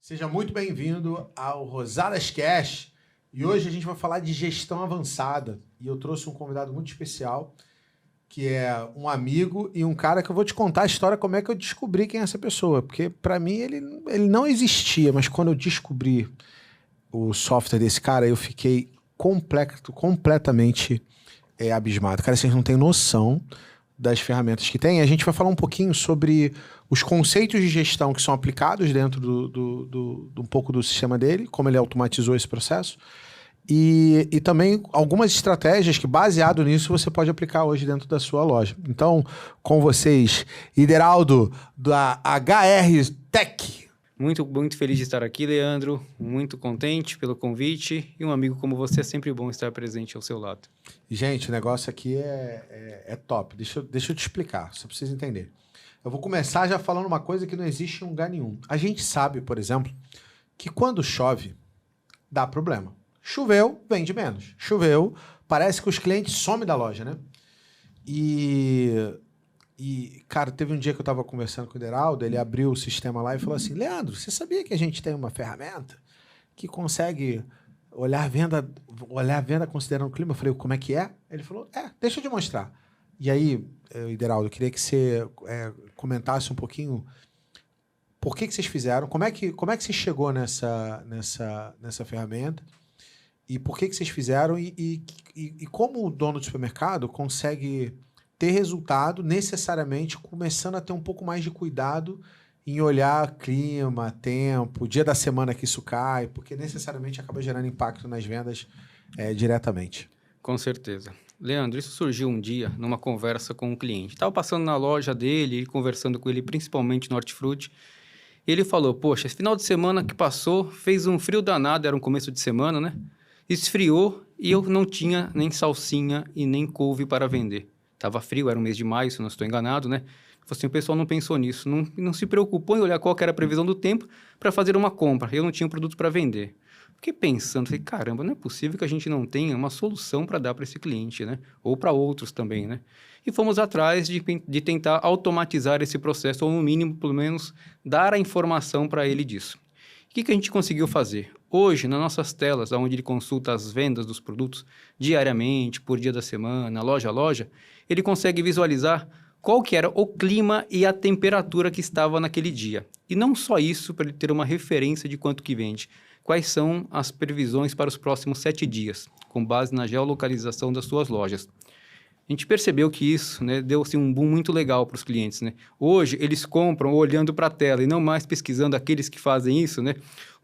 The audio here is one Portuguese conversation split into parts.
Seja muito bem-vindo ao Rosadas Cash. E hoje a gente vai falar de gestão avançada. E eu trouxe um convidado muito especial, que é um amigo e um cara que eu vou te contar a história, como é que eu descobri quem é essa pessoa. Porque, para mim, ele não existia, mas quando eu descobri o software desse cara, eu fiquei completamente abismado. Cara, vocês não têm noção das ferramentas que tem. A gente vai falar um pouquinho sobre os conceitos de gestão que são aplicados dentro um pouco do sistema dele, como ele automatizou esse processo, e também algumas estratégias que, baseado nisso, você pode aplicar hoje dentro da sua loja. Então, com vocês, Ideraldo, da HR Tech. Muito feliz de estar aqui, Leandro. Muito contente pelo convite. E um amigo como você é sempre bom estar presente ao seu lado. Gente, o negócio aqui é top. Deixa eu te explicar, só pra vocês entenderem. Eu vou começar já falando uma coisa que não existe em lugar nenhum. A gente sabe, por exemplo, que quando chove, dá problema. Choveu, vende menos. Choveu, parece que os clientes somem da loja, né? Cara, teve um dia que eu tava conversando com o Ideraldo, ele abriu o sistema lá e falou assim: Leandro, você sabia que a gente tem uma ferramenta que consegue olhar a venda considerando o clima? Eu falei: como é que é? Ele falou: deixa eu te mostrar. E aí, Ideraldo, eu queria que você comentasse um pouquinho por que vocês fizeram, como é que você chegou nessa ferramenta e por que vocês fizeram e como o dono do supermercado consegue ter resultado necessariamente começando a ter um pouco mais de cuidado em olhar clima, tempo, dia da semana que isso cai, porque necessariamente acaba gerando impacto nas vendas diretamente. Com certeza. Leandro, isso surgiu um dia numa conversa com um cliente. Estava passando na loja dele, conversando com ele principalmente no Hortifruti. Ele falou: poxa, esse final de semana que passou, fez um frio danado, era um começo de semana, né? Esfriou e eu não tinha nem salsinha e nem couve para vender. Estava frio, era um mês de maio, se não estou enganado, né? Assim, o pessoal não pensou nisso, não se preocupou em olhar qual que era a previsão do tempo para fazer uma compra. Eu não tinha um produto para vender. Fiquei pensando, falei, caramba, não é possível que a gente não tenha uma solução para dar para esse cliente, né? Ou para outros também, né? E fomos atrás de tentar automatizar esse processo, ou no mínimo, pelo menos, dar a informação para ele disso. O que a gente conseguiu fazer? Hoje, nas nossas telas, onde ele consulta as vendas dos produtos diariamente, por dia da semana, loja a loja, ele consegue visualizar qual que era o clima e a temperatura que estava naquele dia. E não só isso, para ele ter uma referência de quanto que vende. Quais são as previsões para os próximos 7 dias, com base na geolocalização das suas lojas. A gente percebeu que isso, né, deu assim, um boom muito legal para os clientes, né? Hoje, eles compram olhando para a tela e não mais pesquisando aqueles que fazem isso, né?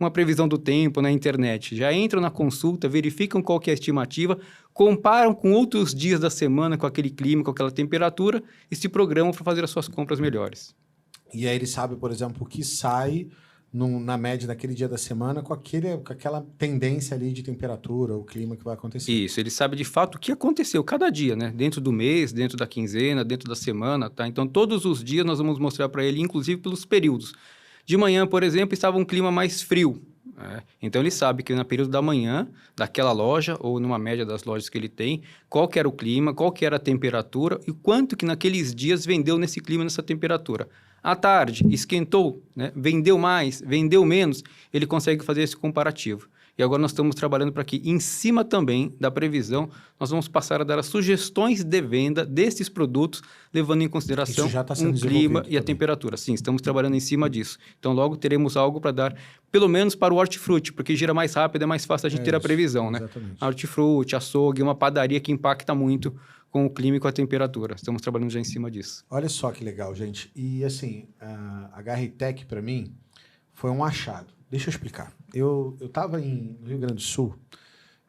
Uma previsão do tempo na internet. Já entram na consulta, verificam qual que é a estimativa, comparam com outros dias da semana, com aquele clima, com aquela temperatura e se programam para fazer as suas compras melhores. E aí ele sabe, por exemplo, o que sai na média daquele dia da semana com aquela tendência ali de temperatura, o clima que vai acontecer. Isso, ele sabe de fato o que aconteceu cada dia, né? Dentro do mês, dentro da quinzena, dentro da semana, tá? Então, todos os dias nós vamos mostrar para ele, inclusive pelos períodos. De manhã, por exemplo, estava um clima mais frio. Então, ele sabe que no período da manhã, daquela loja, ou numa média das lojas que ele tem, qual que era o clima, qual que era a temperatura e quanto que naqueles dias vendeu nesse clima, nessa temperatura. À tarde, esquentou, né? Vendeu mais, vendeu menos, ele consegue fazer esse comparativo. E agora nós estamos trabalhando para que, em cima também da previsão, nós vamos passar a dar as sugestões de venda desses produtos, levando em consideração o clima e a temperatura. Sim, estamos trabalhando em cima disso. Então, logo teremos algo para dar, pelo menos para o Hortifruti, porque gira mais rápido, é mais fácil a gente ter a previsão, né? A Hortifruti, açougue, uma padaria que impacta muito com o clima e com a temperatura. Estamos trabalhando já em cima disso. Olha só que legal, gente. E assim, a HR Tech, para mim, foi um achado. Deixa eu explicar. Eu estava no Rio Grande do Sul,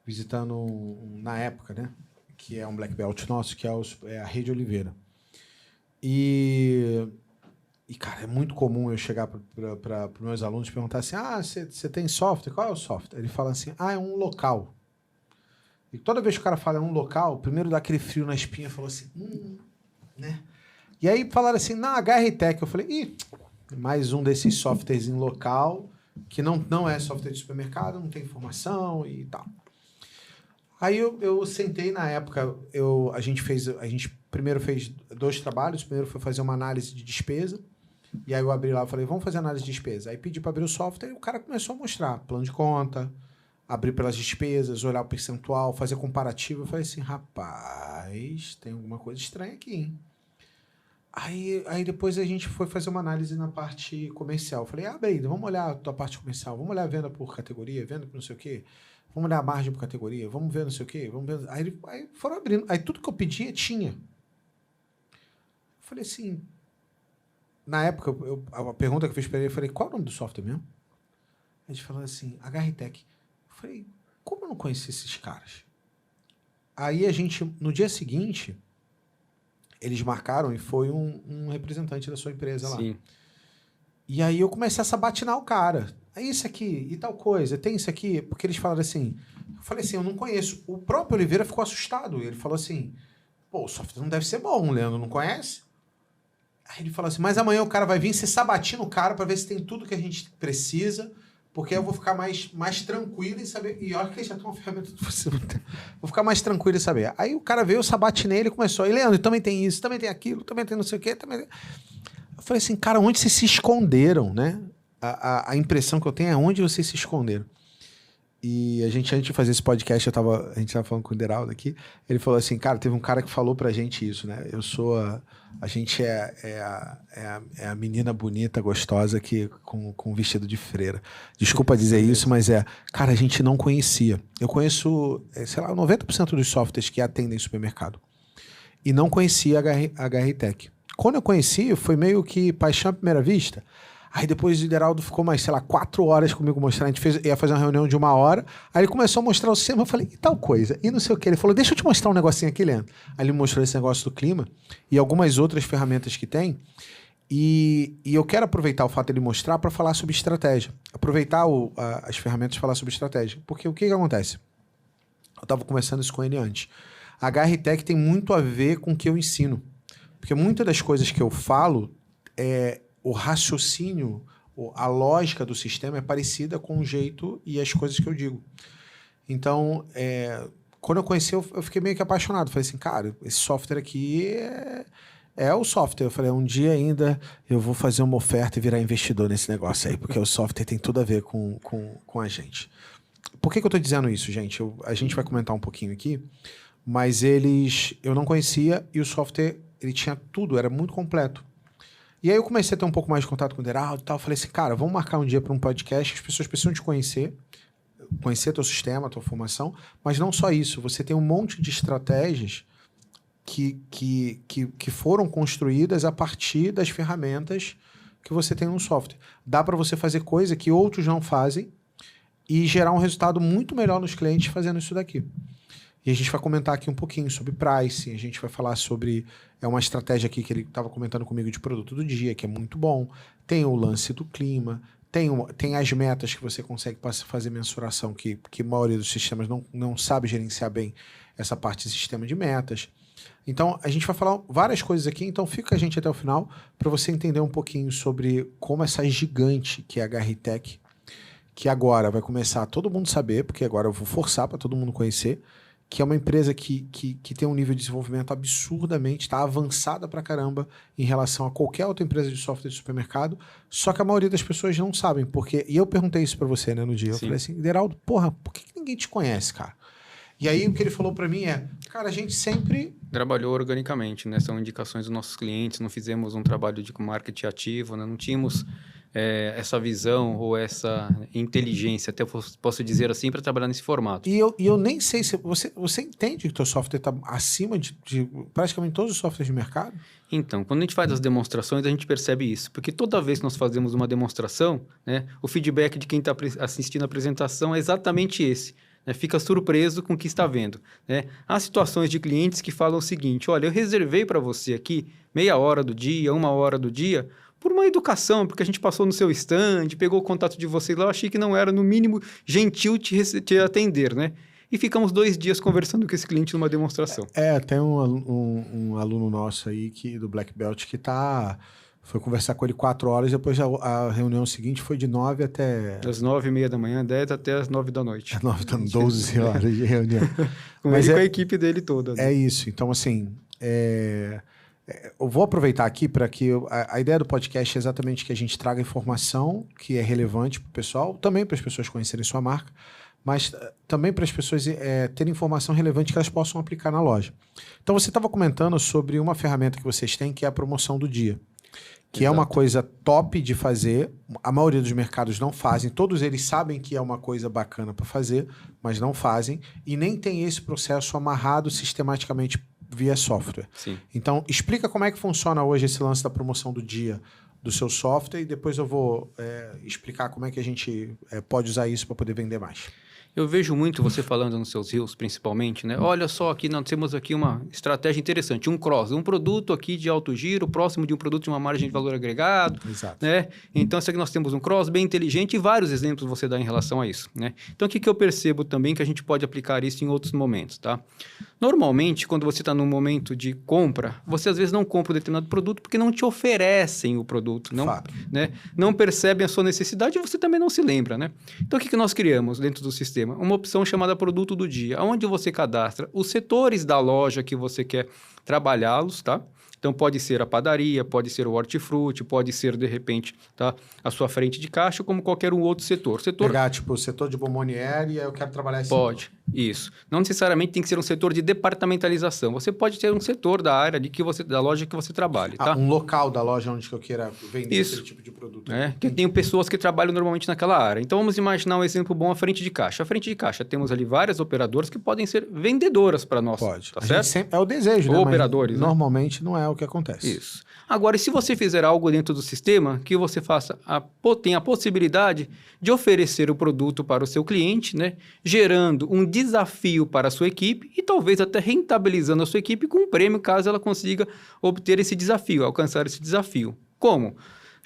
visitando, na época, né, que é um Black Belt nosso, que é a Rede Oliveira. E cara, é muito comum eu chegar para os meus alunos e perguntar assim: você tem software? Qual é o software? Ele fala assim: é um local. E toda vez que o cara fala um local, primeiro dá aquele frio na espinha, falou assim, né? E aí falaram assim, na HR Tech, eu falei, mais um desses softwares em local, que não é software de supermercado, não tem informação e tal. Aí eu sentei na época, a gente primeiro fez 2 trabalhos, primeiro foi fazer uma análise de despesa, E aí eu abri lá e falei, vamos fazer análise de despesa. Aí pedi para abrir o software e o cara começou a mostrar plano de conta, abrir pelas despesas, olhar o percentual, fazer comparativo. Eu falei assim, rapaz, tem alguma coisa estranha aqui, hein? Aí depois a gente foi fazer uma análise na parte comercial. Eu falei, Brenda, vamos olhar a tua parte comercial, vamos olhar a venda por categoria, venda por não sei o quê, vamos olhar a margem por categoria, vamos ver não sei o quê, vamos ver. Aí foram abrindo. Aí tudo que eu pedia tinha. Eu falei assim, na época, a pergunta que eu fiz para ele, eu falei, qual é o nome do software mesmo? A gente falou assim, HRTech. Eu falei, como eu não conheci esses caras? Aí a gente, no dia seguinte, eles marcaram e foi um representante da sua empresa lá. Sim. E aí eu comecei a sabatinar o cara. É isso aqui e tal coisa, tem isso aqui. Porque eles falaram assim, eu falei assim, eu não conheço. O próprio Oliveira ficou assustado. Ele falou assim, pô, o software não deve ser bom, o Leandro não conhece? Aí ele falou assim, mas amanhã o cara vai vir, você sabatina o cara para ver se tem tudo que a gente precisa, porque eu vou ficar mais tranquilo em saber. E olha que eles já tem uma ferramenta que você não tem. Vou ficar mais tranquilo em saber. Aí o cara veio, eu sabatinei, ele começou. E Leandro, também tem isso, também tem aquilo, também tem não sei o quê. Também... Eu falei assim, cara, onde vocês se esconderam, né? A impressão que eu tenho é onde vocês se esconderam. E a gente, antes de fazer esse podcast, a gente tava falando com o Deraldo aqui, ele falou assim, cara, teve um cara que falou pra gente isso, né? A gente é a menina bonita, gostosa, que com vestido de freira. Desculpa dizer isso, mas cara, a gente não conhecia. Eu conheço, sei lá, 90% dos softwares que atendem supermercado. E não conhecia a HRTech. Quando eu conheci, foi meio que paixão à primeira vista. Aí depois o Deraldo ficou mais, sei lá, 4 horas comigo mostrando. A gente ia fazer uma reunião de 1 hora. Aí ele começou a mostrar o sistema. Eu falei, e tal coisa? E não sei o que. Ele falou, deixa eu te mostrar um negocinho aqui, Leandro. Aí ele mostrou esse negócio do clima e algumas outras ferramentas que tem. E eu quero aproveitar o fato de ele mostrar para falar sobre estratégia. Aproveitar as ferramentas e falar sobre estratégia. Porque o que acontece? Eu estava conversando isso com ele antes. A HRTech tem muito a ver com o que eu ensino. Porque muitas das coisas que eu falo o raciocínio, a lógica do sistema é parecida com o jeito e as coisas que eu digo. Então, quando eu conheci, eu fiquei meio que apaixonado. Falei assim, cara, esse software aqui é o software. Eu falei, um dia ainda eu vou fazer uma oferta e virar investidor nesse negócio aí, porque o software tem tudo a ver com a gente. Por que eu estou dizendo isso, gente? A gente vai comentar um pouquinho aqui, mas eu não conhecia e o software, ele tinha tudo, era muito completo. E aí eu comecei a ter um pouco mais de contato com o Deraldo e tal. Falei assim, cara, vamos marcar um dia para um podcast. As pessoas precisam te conhecer teu sistema, tua formação. Mas não só isso. Você tem um monte de estratégias que foram construídas a partir das ferramentas que você tem no software. Dá para você fazer coisa que outros não fazem e gerar um resultado muito melhor nos clientes fazendo isso daqui. E a gente vai comentar aqui um pouquinho sobre pricing, a gente vai falar sobre uma estratégia aqui que ele estava comentando comigo de produto do dia, que é muito bom. Tem o lance do clima, tem as metas que você consegue fazer mensuração, que a maioria dos sistemas não sabe gerenciar bem essa parte de sistema de metas. Então, a gente vai falar várias coisas aqui, então fica com a gente até o final para você entender um pouquinho sobre como essa gigante que é a HRTech, que agora vai começar a todo mundo saber, porque agora eu vou forçar para todo mundo conhecer, que é uma empresa que tem um nível de desenvolvimento absurdamente, está avançada pra caramba em relação a qualquer outra empresa de software de supermercado, só que a maioria das pessoas não sabem, porque... E eu perguntei isso pra você, né, no dia. Sim. Eu falei assim, Deraldo, porra, por que ninguém te conhece, cara? E aí o que ele falou pra mim cara, a gente sempre... Trabalhou organicamente, né? São indicações dos nossos clientes, não fizemos um trabalho de marketing ativo, né? Não tínhamos essa visão ou essa inteligência, até posso dizer assim, para trabalhar nesse formato. E eu nem sei se... Você entende que o teu software está acima de praticamente todos os softwares de mercado? Então, quando a gente faz as demonstrações, a gente percebe isso. Porque toda vez que nós fazemos uma demonstração, né, o feedback de quem está assistindo a apresentação é exatamente esse. Fica surpreso com o que está vendo. Né? Há situações de clientes que falam o seguinte, olha, eu reservei para você aqui meia hora do dia, 1 hora do dia, por uma educação, porque a gente passou no seu stand, pegou o contato de vocês lá, eu achei que não era, no mínimo, gentil te atender, né? E ficamos 2 dias conversando com esse cliente numa demonstração. Tem um aluno nosso aí do Black Belt que foi conversar com ele 4 horas, depois a reunião seguinte foi de 9 até... Das 9h30 da manhã, 10 até as 9 da noite. 12 horas de reunião. Com ele e com a equipe dele toda. Né? É isso. Então, assim, Eu vou aproveitar aqui para que a ideia do podcast é exatamente que a gente traga informação que é relevante para o pessoal, também para as pessoas conhecerem sua marca, mas também para as pessoas terem informação relevante que elas possam aplicar na loja. Então, você estava comentando sobre uma ferramenta que vocês têm, que é a promoção do dia, que é uma coisa top de fazer. A maioria dos mercados não fazem, todos eles sabem que é uma coisa bacana para fazer, mas não fazem, e nem tem esse processo amarrado sistematicamente via software. Sim. Então, explica como é que funciona hoje esse lance da promoção do dia do seu software e depois eu vou explicar como é que a gente pode usar isso para poder vender mais. Eu vejo muito você falando nos seus reels, principalmente, né? Olha só, aqui nós temos aqui uma estratégia interessante, um cross, um produto aqui de alto giro, próximo de um produto de uma margem de valor agregado, Exato. né? Então, isso aqui nós temos um cross bem inteligente e vários exemplos você dá em relação a isso, né? Então, o que eu percebo também que a gente pode aplicar isso em outros momentos, tá? Normalmente, quando você está num momento de compra, você às vezes não compra um determinado produto porque não te oferecem o produto, não, né? Não percebem a sua necessidade e você também não se lembra, né? Então, o que nós criamos dentro do sistema? Uma opção chamada Produto do Dia, onde você cadastra os setores da loja que você quer trabalhá-los, tá? Então, pode ser a padaria, pode ser o hortifruti, pode ser, de repente, tá? A sua frente de caixa, como qualquer um outro setor. Pegar, tipo, o setor de bomboniere e eu quero trabalhar esse Pode, isso. Não necessariamente tem que ser um setor de departamentalização. Você pode ter um setor da área da loja que você trabalhe, tá? Um local da loja onde que eu queira vender esse tipo de produto. Que eu tenho pessoas que trabalham normalmente naquela área. Então, vamos imaginar um exemplo bom, a frente de caixa. A frente de caixa, temos ali várias operadoras que podem ser vendedoras para nós. Pode. Tá certo? É o desejo, né? Ou operadores, né? Normalmente não é o que acontece. Isso. Agora, e se você fizer algo dentro do sistema que você tenha a possibilidade de oferecer o produto para o seu cliente, né? Gerando um desafio para a sua equipe e talvez até rentabilizando a sua equipe com um prêmio caso ela consiga obter esse desafio, alcançar esse desafio. Como?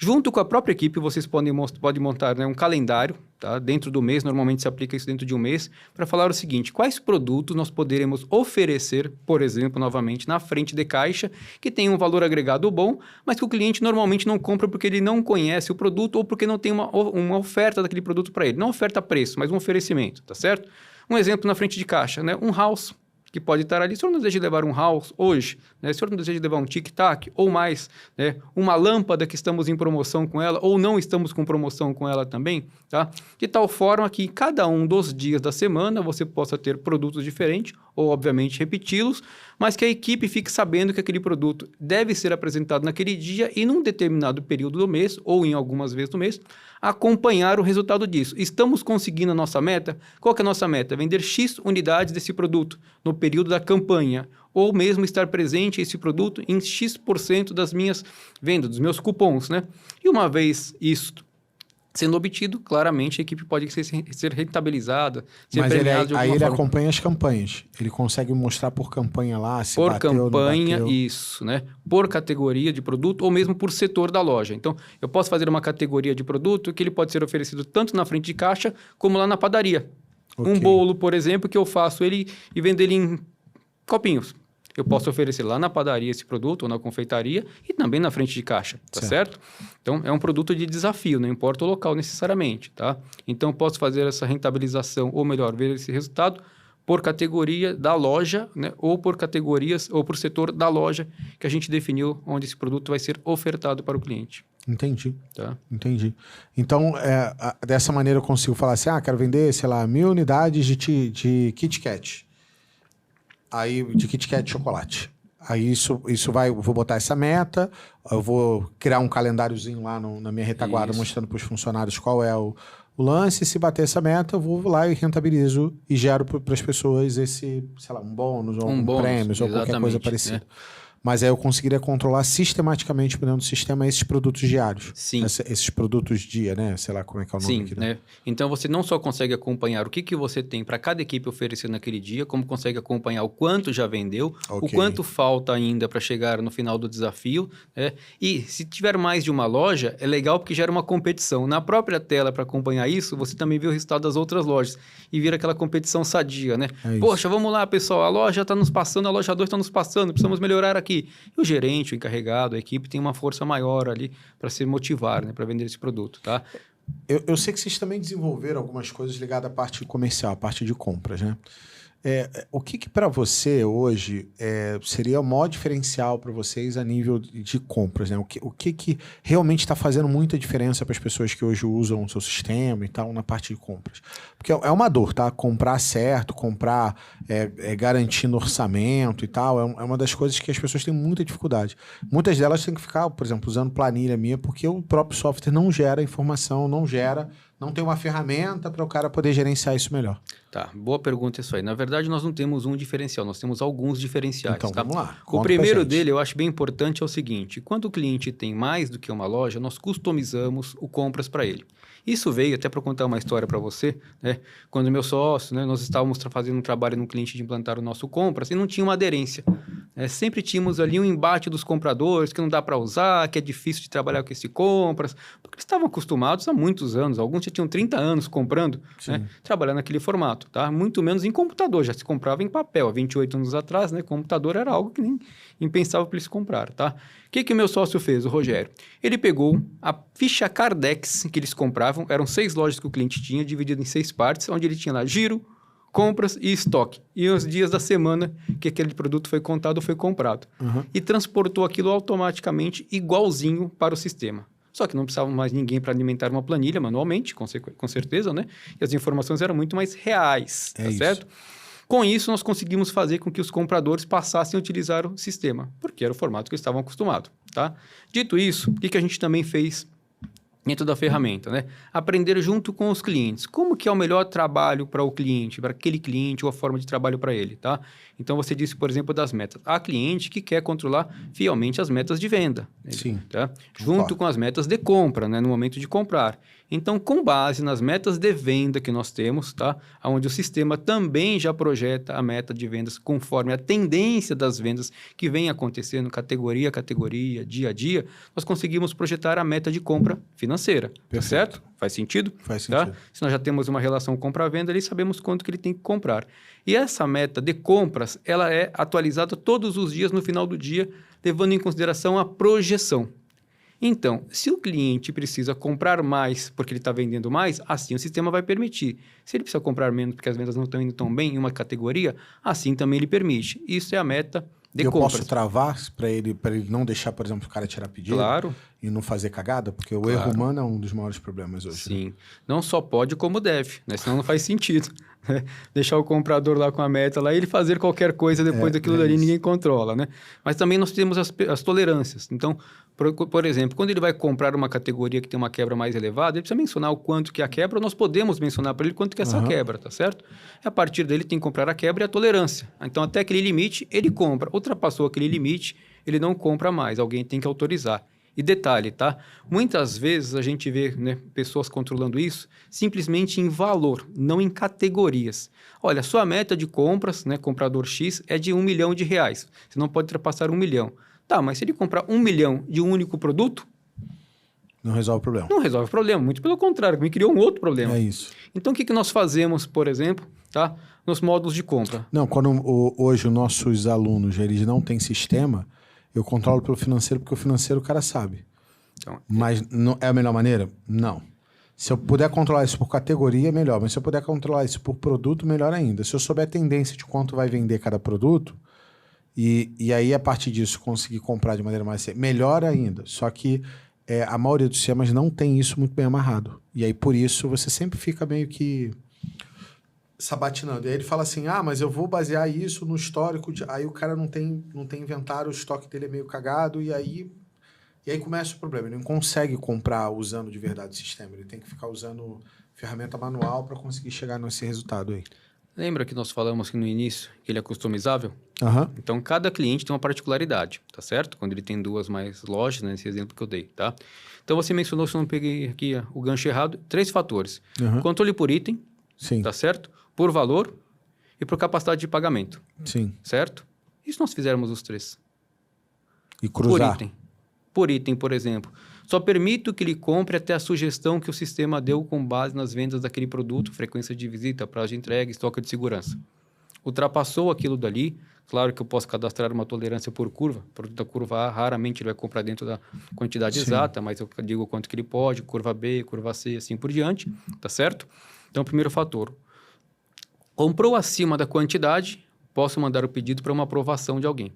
Junto com a própria equipe, vocês podem montar, né, um calendário, tá? Dentro do mês, normalmente se aplica isso dentro de um mês, para falar o seguinte: quais produtos nós poderemos oferecer, por exemplo, novamente, na frente de caixa, que tem um valor agregado bom, mas que o cliente normalmente não compra porque ele não conhece o produto ou porque não tem uma oferta daquele produto para ele. Não oferta preço, mas um oferecimento, tá certo? Um exemplo na frente de caixa, né? Um house que pode estar ali. Se o senhor não deseja levar um house hoje, né? Se o senhor não deseja levar um tic-tac ou mais, né? Uma lâmpada que estamos em promoção com ela ou não estamos com promoção com ela também, tá? De tal forma que cada um dos dias da semana você possa ter produtos diferentes ou, obviamente, repeti-los, mas que a equipe fique sabendo que aquele produto deve ser apresentado naquele dia e num determinado período do mês ou em algumas vezes do mês, acompanhar o resultado disso. Estamos conseguindo a nossa meta? Qual que é a nossa meta? Vender X unidades desse produto no período da campanha, ou mesmo estar presente esse produto em X% das minhas vendas, dos meus cupons, né? E uma vez isto sendo obtido, claramente a equipe pode ser rentabilizada, ser Mas premiada de alguma ele forma. acompanha as campanhas. Ele consegue mostrar por campanha lá, se por bateu, campanha, não bateu. isso, né? Por categoria de produto ou mesmo por setor da loja. Então, eu posso fazer uma categoria de produto que ele pode ser oferecido tanto na frente de caixa como lá na padaria. Ok. Um bolo, por exemplo, que eu faço ele e vendo ele em copinhos. Eu posso oferecer lá na padaria esse produto ou na confeitaria e também na frente de caixa, tá certo? Então, é um produto de desafio, não importa o local necessariamente, tá? Então, eu posso fazer essa rentabilização, ou melhor, ver esse resultado por categoria da loja, né? Ou por categorias, ou por setor da loja que a gente definiu onde esse produto vai ser ofertado para o cliente. Entendi. Tá? Entendi. Então, dessa maneira eu consigo falar assim, quero vender, sei lá, 1000 unidades de Kit Kat. Aí, de Kit Kat de chocolate. Aí isso vai, eu vou botar essa meta, eu vou criar um calendáriozinho lá na minha retaguarda, mostrando para os funcionários qual é o lance. Se bater essa meta, eu vou lá e rentabilizo e gero para as pessoas esse, sei lá, um bônus, ou um prêmio, ou qualquer coisa parecida. Né? Mas aí eu conseguiria controlar sistematicamente dentro do sistema esses produtos diários. Sim. Esses produtos dia, né? Sei lá como é que é o nome Sim, aqui. né? Então, você não só consegue acompanhar o que você tem para cada equipe oferecer naquele dia, como consegue acompanhar o quanto já vendeu, o quanto falta ainda para chegar no final do desafio, né? E se tiver mais de uma loja, é legal porque gera uma competição. Na própria tela, para acompanhar isso, você também vê o resultado das outras lojas e vira aquela competição sadia, né? Poxa, vamos lá, pessoal, a loja está nos passando, a loja 2 está nos passando, precisamos melhorar aqui. E o gerente, o encarregado, a equipe tem uma força maior ali para se motivar, né, para vender esse produto, tá? Eu sei que vocês também desenvolveram algumas coisas ligadas à parte comercial, à parte de compras, né? O que para você hoje seria o maior diferencial para vocês a nível de compras, né? O que realmente está fazendo muita diferença para as pessoas que hoje usam o seu sistema e tal na parte de compras? Porque é uma dor, tá? Comprar certo, comprar garantindo orçamento e tal, é uma das coisas que as pessoas têm muita dificuldade. Muitas delas têm que ficar, por exemplo, usando planilha minha, porque o próprio software não gera informação, não tem uma ferramenta para o cara poder gerenciar isso melhor. Tá, boa pergunta isso aí. Na verdade, nós não temos um diferencial, nós temos alguns diferenciais. Então, tá? vamos lá. O primeiro dele, eu acho bem importante, é o seguinte: quando o cliente tem mais do que uma loja, nós customizamos o compras para ele. Isso veio, até para contar uma história para você, né? Quando meu sócio, né, nós estávamos fazendo um trabalho num cliente de implantar o nosso compras e não tinha uma aderência. Sempre tínhamos ali um embate dos compradores que não dá para usar, que é difícil de trabalhar com esse compras, porque eles estavam acostumados há muitos anos, alguns já tinham 30 anos comprando, né, trabalhando naquele formato, tá? Muito menos em computador, já se comprava em papel. Há 28 anos atrás, né, computador era algo que nem impensável para eles comprar, tá? O que o meu sócio fez, o Rogério? Ele pegou a ficha Cardex que eles compravam, eram 6 lojas que o cliente tinha, dividido em 6 partes, onde ele tinha lá giro, compras e estoque. E os dias da semana que aquele produto foi contado ou foi comprado. E transportou aquilo automaticamente igualzinho para o sistema. Só que não precisava mais ninguém para alimentar uma planilha manualmente, com certeza, né? E as informações eram muito mais reais, tá certo? Com isso, nós conseguimos fazer com que os compradores passassem a utilizar o sistema, porque era o formato que eles estavam acostumados, tá? Dito isso, o que a gente também fez dentro da ferramenta, né? Aprender junto com os clientes. Como que é o melhor trabalho para o cliente, para aquele cliente, ou a forma de trabalho para ele, tá? Então, você disse, por exemplo, das metas. Há cliente que quer controlar fielmente as metas de venda. Sim. Tá? Junto com as metas de compra, né? No momento de comprar. Então, com base nas metas de venda que nós temos, tá? Onde o sistema também já projeta a meta de vendas conforme a tendência das vendas que vem acontecendo categoria a categoria, dia a dia, nós conseguimos projetar a meta de compra financeira. Tá certo? Faz sentido? Faz sentido. Tá? Se nós já temos uma relação compra-venda, ali sabemos quanto que ele tem que comprar. E essa meta de compras, ela é atualizada todos os dias no final do dia, levando em consideração a projeção. Então, se o cliente precisa comprar mais porque ele está vendendo mais, assim o sistema vai permitir. Se ele precisa comprar menos porque as vendas não estão indo tão bem em uma categoria, assim também ele permite. Isso é a meta de compras. Eu posso travar para ele não deixar, por exemplo, o cara tirar pedido? Claro. E não fazer cagada? Porque o erro humano é um dos maiores problemas hoje. Sim. Né? Não só pode, como deve, né? Senão não faz sentido. Né? Deixar o comprador lá com a meta lá e ele fazer qualquer coisa depois daquilo dali, ninguém controla, né? Mas também nós temos as tolerâncias. Então, por exemplo, quando ele vai comprar uma categoria que tem uma quebra mais elevada, ele precisa mencionar o quanto que é a quebra, nós podemos mencionar para ele quanto que é essa quebra, tá certo? E a partir dele tem que comprar a quebra e a tolerância. Então, até aquele limite, ele compra. Ultrapassou aquele limite, ele não compra mais. Alguém tem que autorizar. E detalhe, tá? Muitas vezes a gente vê, né, pessoas controlando isso simplesmente em valor, não em categorias. Olha, sua meta de compras, né, comprador X, é de R$1 milhão. Você não pode ultrapassar 1 milhão. Tá, mas se ele comprar 1 milhão de um único produto... Não resolve o problema. Não resolve o problema. Muito pelo contrário, me criou um outro problema. É isso. Então, o que nós fazemos, por exemplo, tá, nos módulos de compra? Não, quando hoje os nossos alunos eles não têm sistema... Eu controlo pelo financeiro, porque o financeiro o cara sabe. Então, mas não, é a melhor maneira? Não. Se eu puder controlar isso por categoria, melhor. Mas se eu puder controlar isso por produto, melhor ainda. Se eu souber a tendência de quanto vai vender cada produto, e aí, a partir disso, conseguir comprar de maneira mais... Melhor ainda. Só que a maioria dos sistemas não tem isso muito bem amarrado. E aí, por isso, você sempre fica meio que... sabatinando. E aí ele fala assim, mas eu vou basear isso no histórico. Aí o cara não tem inventário, o estoque dele é meio cagado, e aí começa o problema. Ele não consegue comprar usando de verdade o sistema. Ele tem que ficar usando ferramenta manual para conseguir chegar nesse resultado aí. Lembra que nós falamos aqui no início que ele é customizável? Então, cada cliente tem uma particularidade, tá certo? Quando ele tem 2 mais lojas, né, nesse exemplo que eu dei, tá? Então, você mencionou, se eu não peguei aqui o gancho errado, 3 fatores. Controle por item, sim, tá certo? Por valor e por capacidade de pagamento. Sim. Certo? E se nós fizermos os 3? E cruzar? Por item, por exemplo. Só permito que ele compre até a sugestão que o sistema deu com base nas vendas daquele produto, frequência de visita, prazo de entrega, estoque de segurança. Ultrapassou aquilo dali, claro que eu posso cadastrar uma tolerância por curva. O produto da curva A, raramente ele vai comprar dentro da quantidade exata, mas eu digo quanto que ele pode, curva B, curva C, assim por diante, tá certo? Então, primeiro fator. Comprou acima da quantidade, posso mandar o pedido para uma aprovação de alguém.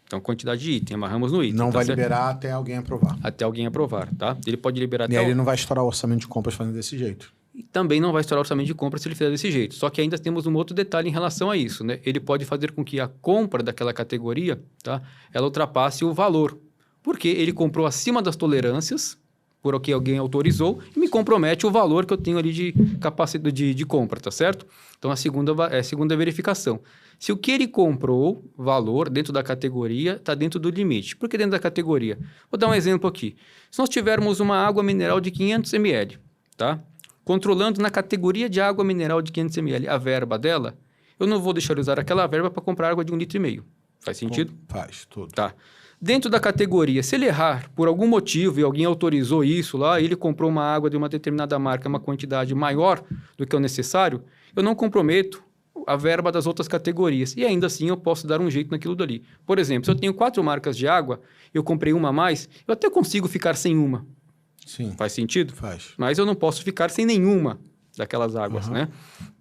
Então, quantidade de item, amarramos no item. Não tá vai certo? liberar até alguém aprovar. Até alguém aprovar, tá? Ele pode liberar E até... aí ele não vai estourar o orçamento de compras fazendo desse jeito. E também não vai estourar o orçamento de compra se ele fizer desse jeito. Só que ainda temos um outro detalhe em relação a isso, né? Ele pode fazer com que a compra daquela categoria, tá? Ela ultrapasse o valor. Porque ele comprou acima das tolerâncias, por o que alguém autorizou, e me compromete o valor que eu tenho ali de capacidade de compra, tá certo? Então, a segunda verificação. Se o que ele comprou, valor, dentro da categoria, está dentro do limite. Por que dentro da categoria? Vou dar um exemplo aqui. Se nós tivermos uma água mineral de 500 ml, tá? Controlando na categoria de água mineral de 500 ml a verba dela, eu não vou deixar de usar aquela verba para comprar água de 1,5 litro. Faz sentido? Faz, tudo. Tá. Dentro da categoria, se ele errar por algum motivo e alguém autorizou isso lá, ele comprou uma água de uma determinada marca, uma quantidade maior do que o necessário, eu não comprometo a verba das outras categorias. E ainda assim eu posso dar um jeito naquilo dali. Por exemplo, se eu tenho 4 marcas de água, eu comprei uma a mais, eu até consigo ficar sem uma. Sim. Faz sentido? Faz. Mas eu não posso ficar sem nenhuma daquelas águas, né?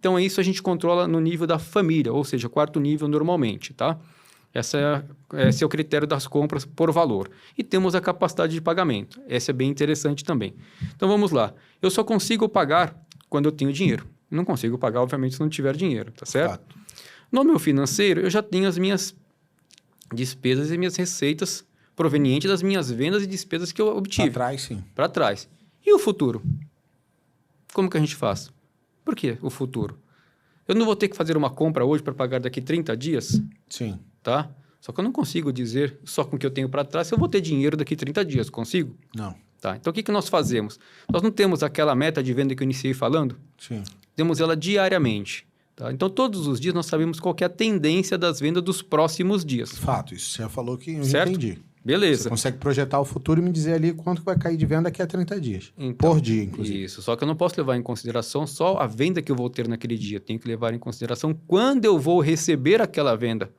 Então, isso a gente controla no nível da família, ou seja, 4º nível normalmente, tá? Esse é o critério das compras por valor. E temos a capacidade de pagamento. Essa é bem interessante também. Então, vamos lá. Eu só consigo pagar quando eu tenho dinheiro. Não consigo pagar, obviamente, se não tiver dinheiro, tá certo? Fato. No meu financeiro, eu já tenho as minhas despesas e minhas receitas provenientes das minhas vendas e despesas que eu obtive. Para trás, sim. Para trás. E o futuro? Como que a gente faz? Por que o futuro? Eu não vou ter que fazer uma compra hoje para pagar daqui 30 dias, Sim. tá? Só que eu não consigo dizer só com o que eu tenho para trás se eu vou ter dinheiro daqui 30 dias. Consigo? Não. Tá. Então, o que nós fazemos? Nós não temos aquela meta de venda que eu iniciei falando? Sim. Temos ela diariamente. Tá? Então, todos os dias nós sabemos qual que é a tendência das vendas dos próximos dias. Fato. Isso você já falou que eu Certo? entendi. Beleza. Você consegue projetar o futuro e me dizer ali quanto que vai cair de venda daqui a 30 dias. Então, por dia, inclusive. Isso. Só que eu não posso levar em consideração só a venda que eu vou ter naquele dia. Tenho que levar em consideração quando eu vou receber aquela venda.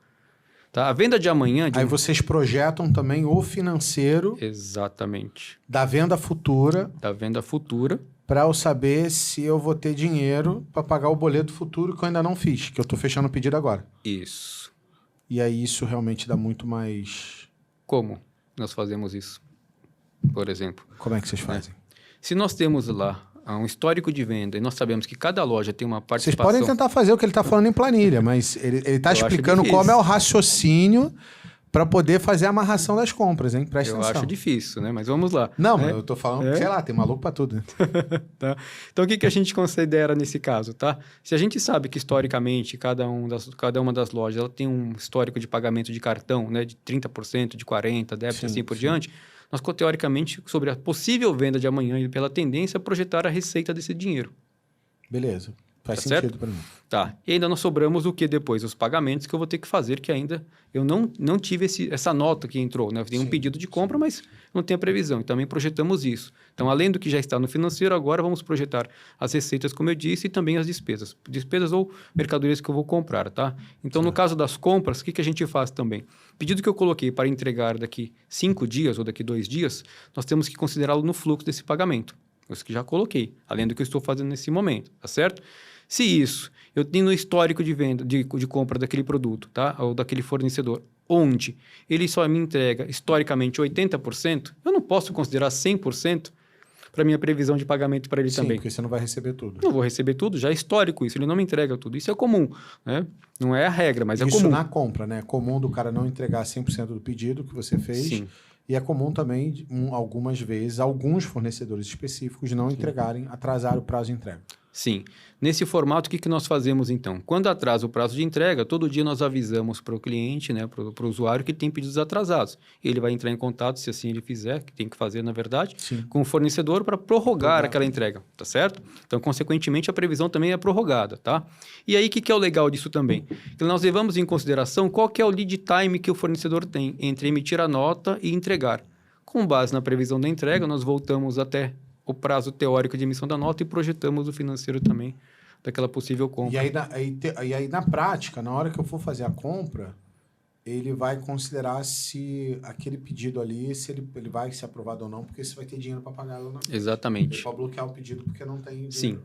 Tá? A venda de amanhã... Aí vocês projetam também o financeiro Exatamente. da venda futura Da venda futura. para eu saber se eu vou ter dinheiro para pagar o boleto futuro que eu ainda não fiz, que eu estou fechando o pedido agora. Isso. E aí isso realmente dá muito mais... Como nós fazemos isso? Por exemplo, Como é que vocês fazem? se nós temos lá um histórico de venda e nós sabemos que cada loja tem uma Vocês participação... podem tentar fazer o que ele está falando em planilha, mas ele está Eu acho explicando difícil. como é o raciocínio para poder fazer a amarração das compras, hein? Presta Eu atenção. acho difícil, né? Mas vamos lá. Não, né? mas eu tô falando, sei lá, tem maluco para tudo, né? Tá? Então, o que a gente considera nesse caso, tá? Se a gente sabe que, historicamente, cada uma das lojas ela tem um histórico de pagamento de cartão, né? De 30%, de 40%, débito, Sim, assim por sim. diante, nós, teoricamente, sobre a possível venda de amanhã e pela tendência, projetar a receita desse dinheiro. Beleza. Faz Tá sentido certo? para mim. Tá. E ainda nós sobramos o que depois? Os pagamentos que eu vou ter que fazer, que ainda eu não tive essa nota que entrou, né? Eu tenho um Sim, pedido de compra, mas não tem a previsão. E também projetamos isso. Então, além do que já está no financeiro, agora vamos projetar as receitas, como eu disse, e também as despesas. Despesas ou mercadorias que eu vou comprar, tá? Então, no caso das compras, o que a gente faz também? Pedido que eu coloquei para entregar daqui 5 dias ou daqui 2 dias, nós temos que considerá-lo no fluxo desse pagamento. Isso que já coloquei, além do que eu estou fazendo nesse momento, tá certo? Se isso, eu tenho no histórico de venda, de compra daquele produto, tá? Ou daquele fornecedor, onde ele só me entrega, historicamente, 80%, eu não posso considerar 100% para minha previsão de pagamento para ele Sim, também. porque você não vai receber tudo. Não vou receber tudo, já é histórico isso, ele não me entrega tudo. Isso é comum, né? Não é a regra, mas é Isso comum. na compra, né? É comum do cara não entregar 100% do pedido que você fez. Sim. E é comum também, algumas vezes, alguns fornecedores específicos não entregarem, atrasar o prazo de entrega. Sim. Nesse formato, o que nós fazemos então? Quando atrasa o prazo de entrega, todo dia nós avisamos para o cliente, né, para o usuário que tem pedidos atrasados. Ele vai entrar em contato, se assim ele fizer, que tem que fazer na verdade, Sim. com o fornecedor para prorrogar aquela entrega, tá certo? Então, consequentemente, a previsão também é prorrogada, tá? E aí, o que é o legal disso também? Que nós levamos em consideração qual que é o lead time que o fornecedor tem entre emitir a nota e entregar. Com base na previsão da entrega, nós voltamos até o prazo teórico de emissão da nota e projetamos o financeiro também daquela possível compra. E aí, na prática, na hora que eu for fazer a compra, ele vai considerar se aquele pedido ali, se ele vai ser aprovado ou não, porque você vai ter dinheiro para pagar ou não. Ele Exatamente. pode bloquear o pedido porque não tem dinheiro. Sim.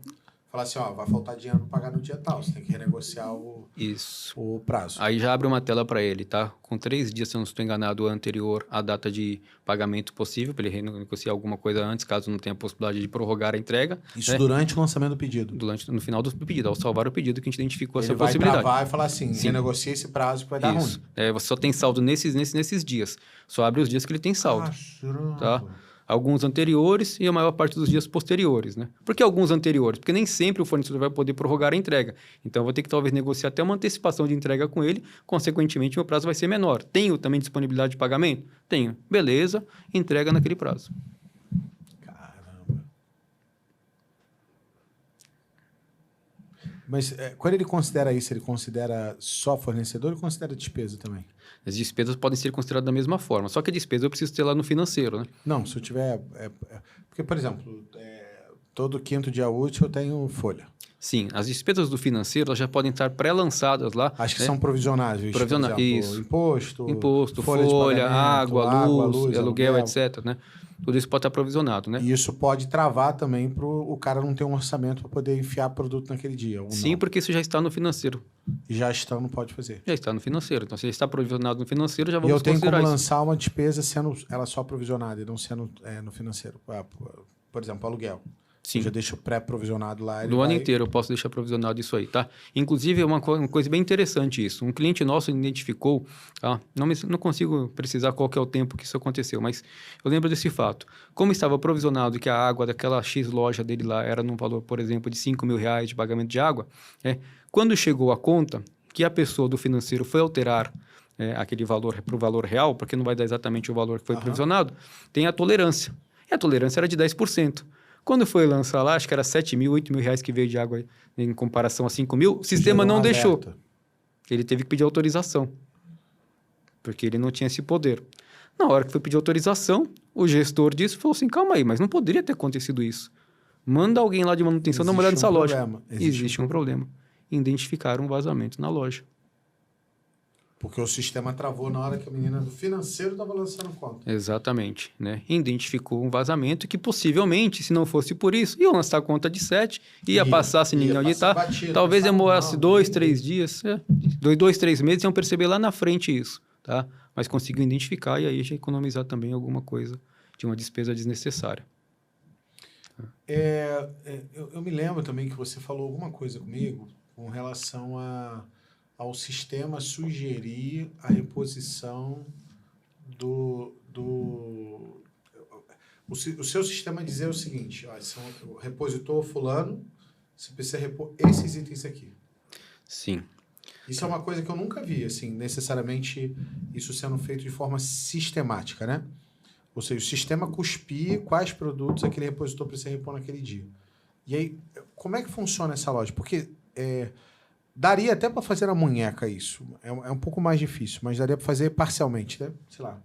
Falar assim, ó, vai faltar dinheiro para pagar no dia tal, você tem que renegociar Isso. o prazo. Aí já abre uma tela para ele, tá? Com 3 dias, se eu não estou enganado, anterior à data de pagamento possível, para ele renegociar alguma coisa antes, caso não tenha possibilidade de prorrogar a entrega. Isso né? durante o lançamento do pedido. No final do pedido, ao salvar o pedido que a gente identificou Ele essa vai possibilidade. travar e falar assim, renegocia esse prazo que vai dar Isso. ruim. Você só tem saldo nesses dias. Só abre os dias que ele tem saldo. Tá? Alguns anteriores e a maior parte dos dias posteriores, né? Por que alguns anteriores? Porque nem sempre o fornecedor vai poder prorrogar a entrega. Então, eu vou ter que talvez negociar até uma antecipação de entrega com ele, consequentemente, meu prazo vai ser menor. Tenho também disponibilidade de pagamento? Tenho. Beleza, entrega naquele prazo. Caramba. Mas quando ele considera isso, ele considera só fornecedor ou considera despesa também? As despesas podem ser consideradas da mesma forma, só que a despesa eu preciso ter lá no financeiro, né? Não, se eu tiver... porque, por exemplo, todo quinto dia útil eu tenho folha. Sim, as despesas do financeiro elas já podem estar pré-lançadas lá. Acho que né? são provisionais. Provisionais, isso. Imposto, folha, água, luz, aluguel, etc. Né? Tudo isso pode estar provisionado, né? E isso pode travar também para o cara não ter um orçamento para poder enfiar produto naquele dia. Sim, não. Porque isso já está no financeiro. E já está, não pode fazer. Já está no financeiro. Então, se está provisionado no financeiro, já vamos considerar isso. E eu tenho como isso. lançar uma despesa sendo ela só provisionada e não sendo no financeiro. Por exemplo, aluguel. Sim. Eu já deixo pré-provisionado lá. No ano inteiro eu posso deixar provisionado isso aí, tá? Inclusive, é uma coisa bem interessante isso. Um cliente nosso identificou, tá? Não consigo precisar qual que é o tempo que isso aconteceu, mas eu lembro desse fato. Como estava provisionado que a água daquela X loja dele lá era num valor, por exemplo, de R$5.000 de pagamento de água, quando chegou a conta, que a pessoa do financeiro foi alterar aquele valor para o valor real, porque não vai dar exatamente o valor que foi provisionado, tem a tolerância. E a tolerância era de 10%. Quando foi lançar lá, acho que era R$7.000, R$8.000 que veio de água em comparação a R$5.000, o sistema não deixou. Ele teve que pedir autorização, porque ele não tinha esse poder. Na hora que foi pedir autorização, o gestor disso falou assim, calma aí, mas não poderia ter acontecido isso. Manda alguém lá de manutenção dar uma olhada nessa loja. Existe um problema. Identificaram um vazamento na loja. Porque o sistema travou na hora que a menina do financeiro estava lançando conta. Exatamente. Né? Identificou um vazamento que possivelmente, se não fosse por isso, ia lançar a conta de 7, ia passar sem ninguém auditar. Talvez demorasse 2, 3 dias, 2, 3 meses, iam perceber lá na frente isso. Tá? Mas conseguiu identificar e aí já economizar também alguma coisa de uma despesa desnecessária. Eu me lembro também que você falou alguma coisa comigo com relação ao sistema sugerir a reposição o seu sistema dizer o seguinte, o repositor fulano, você precisa repor esses itens aqui. Sim. Isso é uma coisa que eu nunca vi, assim, necessariamente isso sendo feito de forma sistemática, né? Ou seja, o sistema cuspir quais produtos aquele repositor precisa repor naquele dia. E aí, como é que funciona essa lógica? Porque daria até para fazer na munheca isso. É um pouco mais difícil, mas daria para fazer parcialmente, né? Sei lá.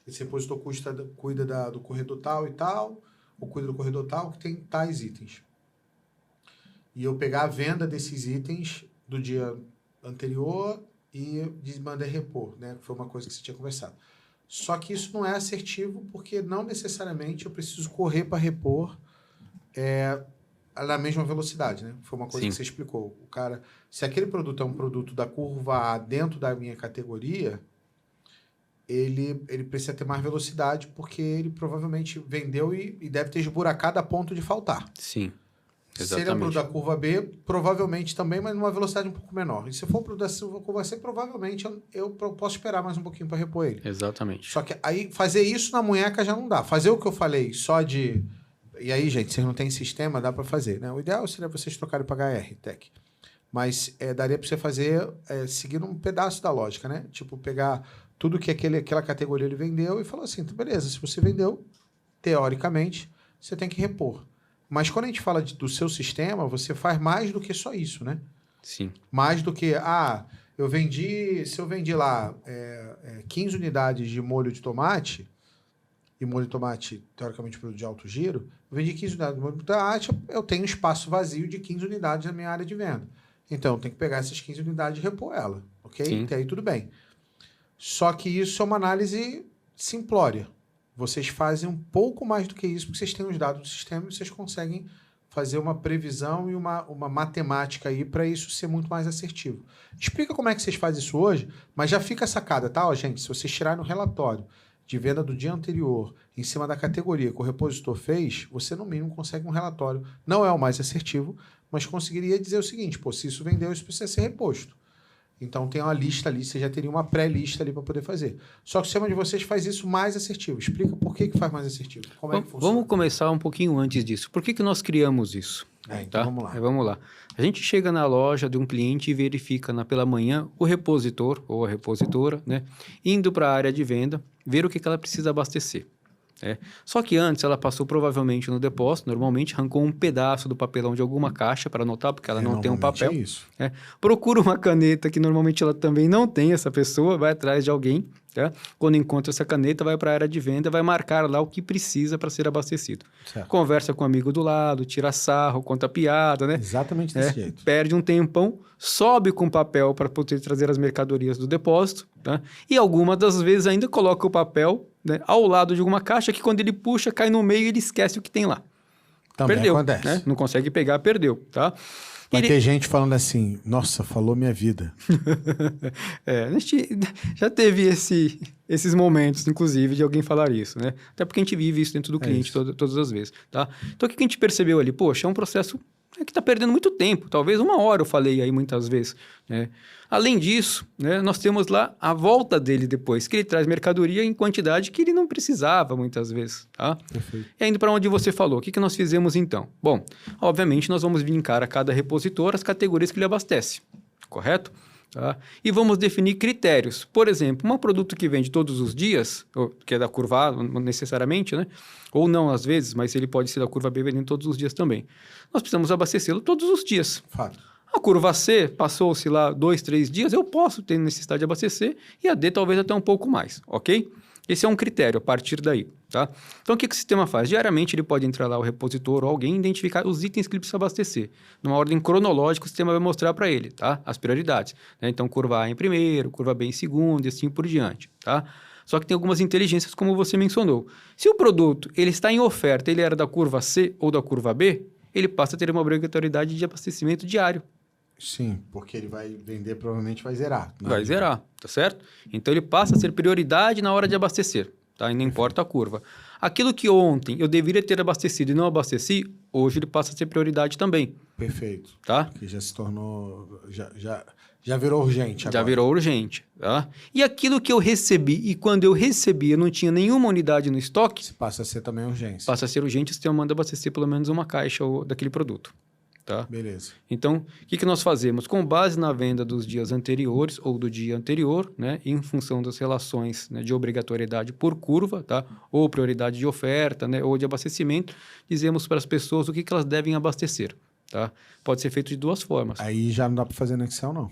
Esse repositor cuida do corredor tal e tal, ou cuida do corredor tal que tem tais itens. E eu pegar a venda desses itens do dia anterior e mandar repor, né? Foi uma coisa que você tinha conversado. Só que isso não é assertivo porque não necessariamente eu preciso correr para repor na mesma velocidade, né? Foi uma coisa que você explicou. O cara, se aquele produto é um produto da curva A dentro da minha categoria, ele precisa ter mais velocidade porque ele provavelmente vendeu e deve ter esburacado a ponto de faltar. Sim, exatamente. Se ele é um produto da curva B, provavelmente também, mas numa velocidade um pouco menor. E se for um produto da curva C, provavelmente eu posso esperar mais um pouquinho para repor ele. Exatamente. Só que aí fazer isso na munheca já não dá. Fazer o que eu falei só de... E aí, gente, vocês não têm sistema, dá para fazer, né? O ideal seria vocês trocarem para HR, Tech. Mas daria para você fazer seguindo um pedaço da lógica, né? Tipo, pegar tudo que aquela categoria ele vendeu e falar assim, beleza, se você vendeu, teoricamente, você tem que repor. Mas quando a gente fala do seu sistema, você faz mais do que só isso, né? Sim. Mais do que, se eu vendi lá 15 unidades de molho de tomate, e molho de tomate, teoricamente, produto de alto giro, eu vendi 15 unidades de molho de tomate, eu tenho um espaço vazio de 15 unidades na minha área de venda. Então, eu tenho que pegar essas 15 unidades e repor ela, ok? Sim. Até aí tudo bem. Só que isso é uma análise simplória. Vocês fazem um pouco mais do que isso, porque vocês têm os dados do sistema e vocês conseguem fazer uma previsão e uma matemática aí para isso ser muito mais assertivo. Explica como é que vocês fazem isso hoje, mas já fica a sacada, tá, ó, gente? Se vocês tirarem no relatório de venda do dia anterior, em cima da categoria que o repositor fez, você no mínimo consegue um relatório. Não é o mais assertivo, mas conseguiria dizer o seguinte, pô, se isso vendeu, isso precisa ser reposto. Então tem uma lista ali, você já teria uma pré-lista ali para poder fazer. Só que o sistema de vocês faz isso mais assertivo. Explica por que faz mais assertivo. Como é que funciona? Vamos começar um pouquinho antes disso. Por que nós criamos isso? Então vamos lá. Vamos lá. A gente chega na loja de um cliente e verifica pela manhã o repositor ou a repositora, né, indo para a área de venda, ver o que ela precisa abastecer. Só que antes ela passou provavelmente no depósito, normalmente arrancou um pedaço do papelão de alguma caixa para anotar, porque ela não tem um papel. É isso. Procura uma caneta que normalmente ela também não tem, essa pessoa vai atrás de alguém. Tá? Quando encontra essa caneta, vai para a área de venda, vai marcar lá o que precisa para ser abastecido. Certo. Conversa com o amigo do lado, tira sarro, conta piada, né? Exatamente desse jeito. Perde um tempão, sobe com papel para poder trazer as mercadorias do depósito, tá? E algumas das vezes ainda coloca o papel, né, ao lado de alguma caixa que quando ele puxa, cai no meio e ele esquece o que tem lá. Também perdeu, acontece. Né? Não consegue pegar, perdeu, tá? Vai ter gente falando assim, nossa, falou minha vida. A gente já teve esses momentos, inclusive, de alguém falar isso, né? Até porque a gente vive isso dentro do cliente todas as vezes, tá? Então, o que a gente percebeu ali? Poxa, é um processo que está perdendo muito tempo. Talvez 1 hora eu falei aí muitas vezes, né? Além disso, né, nós temos lá a volta dele depois, que ele traz mercadoria em quantidade que ele não precisava muitas vezes, tá? Perfeito. E indo para onde você falou, o que nós fizemos então? Bom, obviamente nós vamos vincar a cada repositor as categorias que ele abastece, correto? Tá? E vamos definir critérios. Por exemplo, um produto que vende todos os dias, que é da curva A necessariamente, né? Ou não às vezes, mas ele pode ser da curva B vendendo todos os dias também. Nós precisamos abastecê-lo todos os dias. Fato. A curva C passou-se lá 2, 3 dias, eu posso ter necessidade de abastecer, e a D talvez até um pouco mais, ok? Esse é um critério a partir daí, tá? Então, o que o sistema faz? Diariamente, ele pode entrar lá, o repositor ou alguém, identificar os itens que ele precisa abastecer. Numa ordem cronológica, o sistema vai mostrar para ele, tá? As prioridades, né? Então, curva A em primeiro, curva B em segundo, e assim por diante, tá? Só que tem algumas inteligências, como você mencionou. Se o produto ele está em oferta, ele era da curva C ou da curva B, ele passa a ter uma obrigatoriedade de abastecimento diário. Sim, porque ele vai vender, provavelmente vai zerar. Né? Vai zerar, tá certo? Então, ele passa a ser prioridade na hora de abastecer, tá? E não importa a curva. Aquilo que ontem eu deveria ter abastecido e não abasteci, hoje ele passa a ser prioridade também. Perfeito. Tá? Que já se tornou... Já virou urgente agora. Já virou urgente, tá? E aquilo que eu recebi, e quando eu recebi eu não tinha nenhuma unidade no estoque... Se passa a ser também urgência. Passa a ser urgente, o sistema manda abastecer pelo menos uma caixa daquele produto. Tá? Beleza. Então, o que nós fazemos? Com base na venda dos dias anteriores ou do dia anterior, né, em função das relações, né, de obrigatoriedade por curva, tá? Ou prioridade de oferta, né, ou de abastecimento, dizemos para as pessoas o que elas devem abastecer. Tá? Pode ser feito de 2 formas. Aí já não dá para fazer no Excel, não.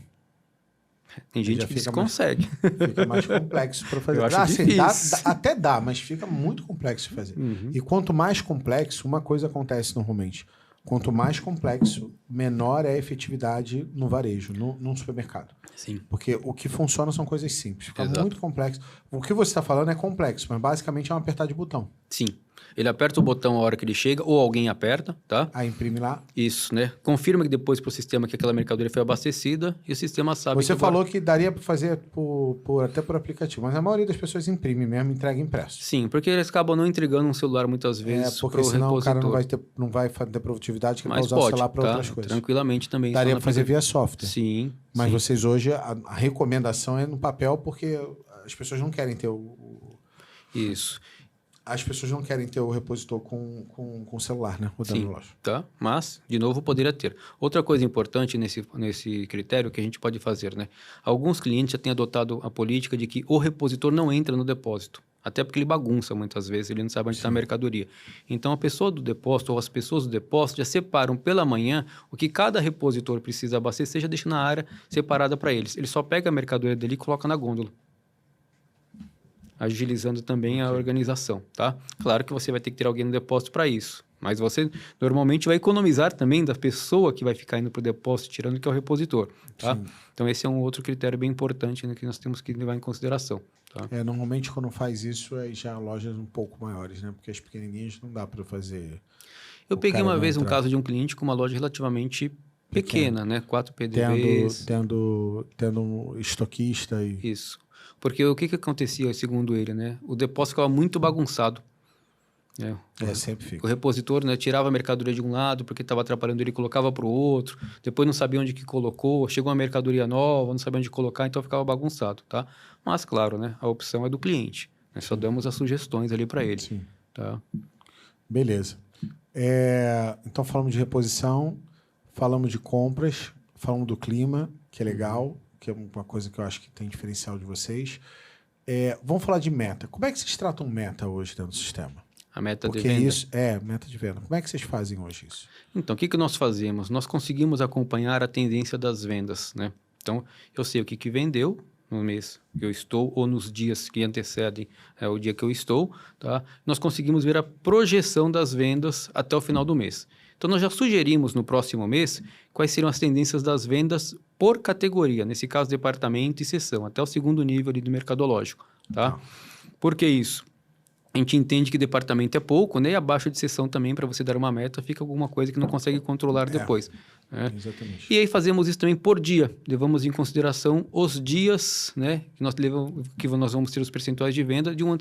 Tem gente que consegue. Fica mais complexo para fazer. Eu acho difícil. Até dá, mas fica muito complexo de fazer. Uhum. E quanto mais complexo, uma coisa acontece normalmente. Quanto mais complexo, menor é a efetividade no varejo, no supermercado. Sim. Porque o que funciona são coisas simples. Fica Exato. muito complexo. O que você está falando é complexo, mas basicamente é um apertar de botão. Sim. Ele aperta o botão a hora que ele chega, ou alguém aperta, tá? Aí imprime lá. Isso, né? Confirma que depois para o sistema que aquela mercadoria foi abastecida e o sistema sabe Você que falou que daria para fazer até por aplicativo, mas a maioria das pessoas imprime mesmo, entrega impresso. Sim, porque eles acabam não entregando um celular muitas vezes porque senão repositor. o cara não vai ter produtividade que ele vai Mas usar o pode, celular para tá? outras coisas. Tranquilamente também. Daria só para fazer via software. Sim. Mas sim. vocês hoje, a recomendação é no papel porque as pessoas não querem ter Isso. As pessoas não querem ter o repositor com o celular, né? Rodando Sim, loja. tá? Mas, de novo, poderia ter. Outra coisa importante nesse critério que a gente pode fazer, né? Alguns clientes já têm adotado a política de que o repositor não entra no depósito. Até porque ele bagunça muitas vezes, ele não sabe onde está a mercadoria. Então, a pessoa do depósito ou as pessoas do depósito já separam pela manhã o que cada repositor precisa abastecer, já deixa na área separada para eles. Ele só pega a mercadoria dele e coloca na gôndola, agilizando também a organização, tá? Claro que você vai ter que ter alguém no depósito para isso, mas você normalmente vai economizar também da pessoa que vai ficar indo para o depósito, tirando que é o repositor, tá? Sim. Então, esse é um outro critério bem importante, né, que nós temos que levar em consideração, tá? Normalmente, quando faz isso, já lojas um pouco maiores, né? Porque as pequenininhas não dá para fazer... Eu peguei cara uma não vez um entrar. caso de um cliente com uma loja relativamente pequena, né? 4 Tendo, PDVs. tendo um estoquista e... Isso. Porque o que acontecia, segundo ele, né? O depósito ficava muito bagunçado. Né? sempre O fica. repositor, né, tirava a mercadoria de um lado porque estava atrapalhando ele, colocava para o outro. Depois não sabia onde que colocou. Chegou uma mercadoria nova, não sabia onde colocar, então ficava bagunçado, tá? Mas, claro, né? A opção é do cliente. Nós só damos as sugestões ali para ele, Sim. tá? Beleza. Então falamos de reposição, falamos de compras, falamos do clima, que é legal, que é uma coisa que eu acho que tem diferencial de vocês. Vamos falar de meta. Como é que vocês tratam meta hoje dentro do sistema? A meta de Porque venda. isso meta de venda. Como é que vocês fazem hoje isso? Então, o que nós fazemos? Nós conseguimos acompanhar a tendência das vendas, né? Então, eu sei o que vendeu no mês que eu estou ou nos dias que antecedem o dia que eu estou, tá? Nós conseguimos ver a projeção das vendas até o final do mês. Então, nós já sugerimos no próximo mês quais seriam as tendências das vendas por categoria, nesse caso, departamento e seção, até o segundo nível ali do mercadológico, tá? Por que isso? A gente entende que departamento é pouco, né? E abaixo de seção também, para você dar uma meta, fica alguma coisa que não consegue controlar depois. Né? Exatamente. E aí fazemos isso também por dia. Levamos em consideração os dias, né? Que nós vamos ter os percentuais de venda de um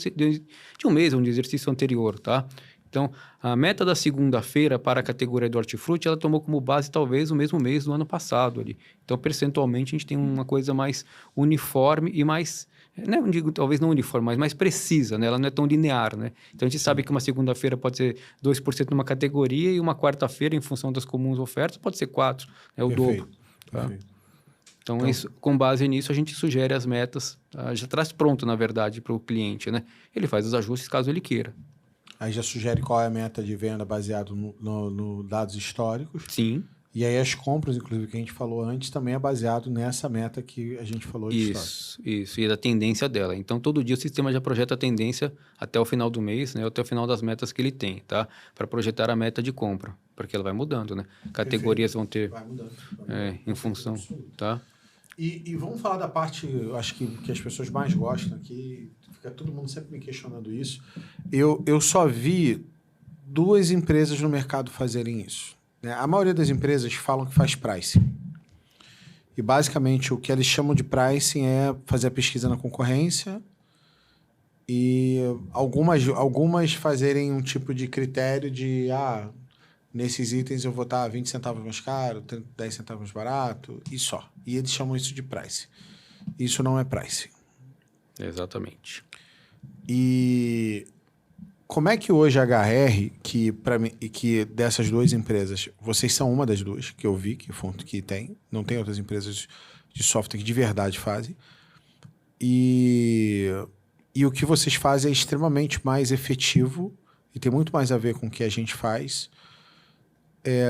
mês, um exercício anterior, tá? Então, a meta da segunda-feira para a categoria do hortifruti, ela tomou como base talvez o mesmo mês do ano passado ali. Então, percentualmente, a gente tem uma coisa mais uniforme e mais... Né, não digo, talvez não uniforme, mas mais precisa, né? Ela não é tão linear, né? Então, a gente sabe que uma segunda-feira pode ser 2% numa categoria e uma quarta-feira, em função das comuns ofertas, pode ser 4%, é o dobro. Tá? Perfeito. Então, isso, com base nisso, a gente sugere as metas, já traz pronto, na verdade, para o cliente, né? Ele faz os ajustes caso ele queira. Aí já sugere qual é a meta de venda baseado no dados históricos. Sim. E aí as compras, inclusive, que a gente falou antes, também é baseado nessa meta que a gente falou de histórico. Isso. E da tendência dela. Então, todo dia o sistema já projeta a tendência até o final do mês, né? Até o final das metas que ele tem, tá? Para projetar a meta de compra. Porque ela vai mudando, né? Categorias vão ter... Vai mudando. em função, tá? E vamos falar da parte, eu acho que as pessoas mais gostam aqui, fica todo mundo sempre me questionando isso. Eu só vi 2 empresas no mercado fazerem isso. Né? A maioria das empresas falam que faz pricing. E basicamente o que eles chamam de pricing é fazer a pesquisa na concorrência e algumas fazerem um tipo de critério de nesses itens eu vou estar 20 centavos mais caro, 10 centavos mais barato e só. E eles chamam isso de price. Isso não é price. Exatamente. E como é que hoje a HR, que dessas 2 empresas, vocês são uma das 2 que eu vi, que tem, não tem outras empresas de software que de verdade fazem. E o que vocês fazem é extremamente mais efetivo e tem muito mais a ver com o que a gente faz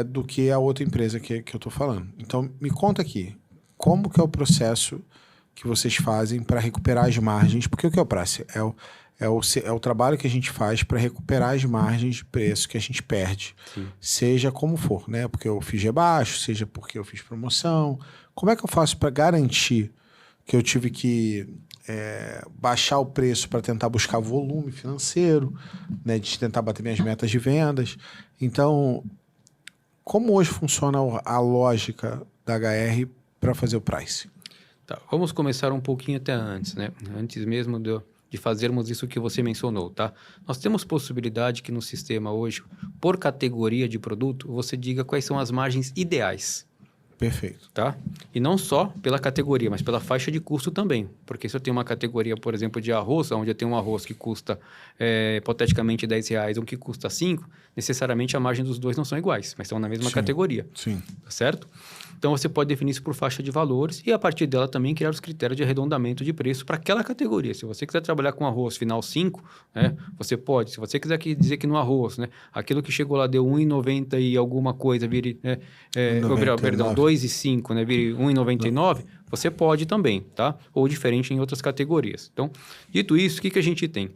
do que a outra empresa que eu estou falando. Então, me conta aqui, como que é o processo que vocês fazem para recuperar as margens? Porque o que é o prazo? É o trabalho que a gente faz para recuperar as margens de preço que a gente perde. Sim. Seja como for, né? Porque eu fiz rebaixo, seja porque eu fiz promoção. Como é que eu faço para garantir que eu tive que baixar o preço para tentar buscar volume financeiro, né? De tentar bater minhas metas de vendas? Então, como hoje funciona a lógica da HR para fazer o price? Tá, vamos começar um pouquinho até antes, né? Antes mesmo de fazermos isso que você mencionou, tá? Nós temos possibilidade que no sistema hoje, por categoria de produto, você diga quais são as margens ideais. Perfeito. Tá? E não só pela categoria, mas pela faixa de custo também. Porque se eu tenho uma categoria, por exemplo, de arroz, onde eu tenho um arroz que custa, hipoteticamente, R$10, um que custa 5, necessariamente a margem dos dois não são iguais, mas estão na mesma categoria. Sim. Tá certo? Então, você pode definir isso por faixa de valores e, a partir dela, também criar os critérios de arredondamento de preço para aquela categoria. Se você quiser trabalhar com arroz final 5, né, você pode. Se você quiser dizer que no arroz, né, aquilo que chegou lá deu 1,90 e alguma coisa, vire... perdão, 2,5, né, vire 1,99, você pode também, tá? Ou diferente em outras categorias. Então, dito isso, o que a gente tem?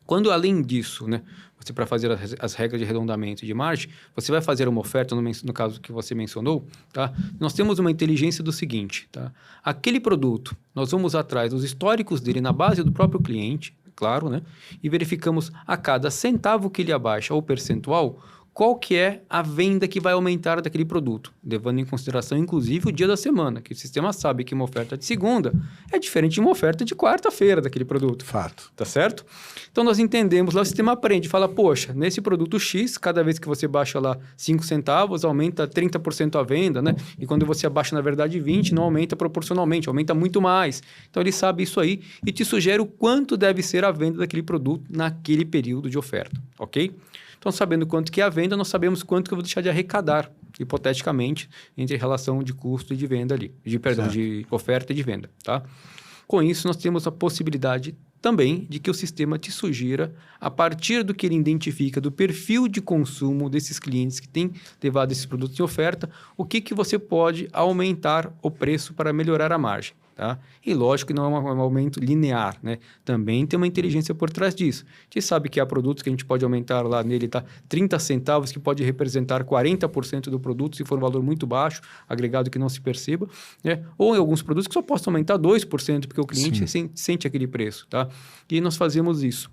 Quando, além disso, né, você para fazer as regras de arredondamento de margem, você vai fazer uma oferta, no caso que você mencionou, tá? Nós temos uma inteligência do seguinte, tá? Aquele produto, nós vamos atrás dos históricos dele na base do próprio cliente, claro, né? E verificamos a cada centavo que ele abaixa ou percentual, qual que é a venda que vai aumentar daquele produto, levando em consideração, inclusive, o dia da semana, que o sistema sabe que uma oferta de segunda é diferente de uma oferta de quarta-feira daquele produto. Fato. Tá certo? Então, nós entendemos lá, o sistema aprende, fala, poxa, nesse produto X, cada vez que você baixa lá 5 centavos, aumenta 30% a venda, né? E quando você abaixa, na verdade, 20, não aumenta proporcionalmente, aumenta muito mais. Então, ele sabe isso aí e te sugere o quanto deve ser a venda daquele produto naquele período de oferta, ok? Então, sabendo quanto que é a venda, nós sabemos quanto que eu vou deixar de arrecadar, hipoteticamente, entre relação de custo e de venda ali, de oferta e de venda, tá? Com isso, nós temos a possibilidade também de que o sistema te sugira, a partir do que ele identifica do perfil de consumo desses clientes que têm levado esses produtos em oferta, o que você pode aumentar o preço para melhorar a margem. Tá? E lógico que não é um aumento linear, né? Também tem uma inteligência por trás disso. A gente sabe que há produtos que a gente pode aumentar lá nele, tá? 30 centavos, que pode representar 40% do produto, se for um valor muito baixo, agregado que não se perceba, né? Ou em alguns produtos que só posso aumentar 2%, porque o cliente sente aquele preço, tá? E nós fazemos isso.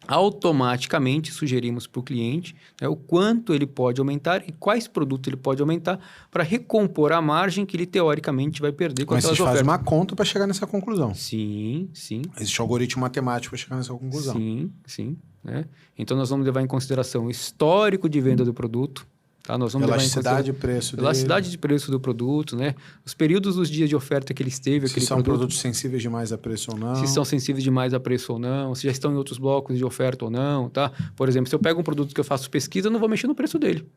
Automaticamente sugerimos para o cliente, né, o quanto ele pode aumentar e quais produtos ele pode aumentar para recompor a margem que ele teoricamente vai perder com aquelas ofertas. Mas vocês fazem uma conta para chegar nessa conclusão. Sim, sim. Existe um algoritmo matemático para chegar nessa conclusão. Sim, sim. Né? Então, nós vamos levar em consideração o histórico de venda do produto. Tá? Nós vamos elasticidade de preço dele. Elasticidade de preço do produto, né? Os períodos dos dias de oferta que ele esteve. Se são produtos sensíveis demais a preço ou não. Se são sensíveis demais a preço ou não. Se já estão em outros blocos de oferta ou não. Tá? Por exemplo, se eu pego um produto que eu faço pesquisa, eu não vou mexer no preço dele.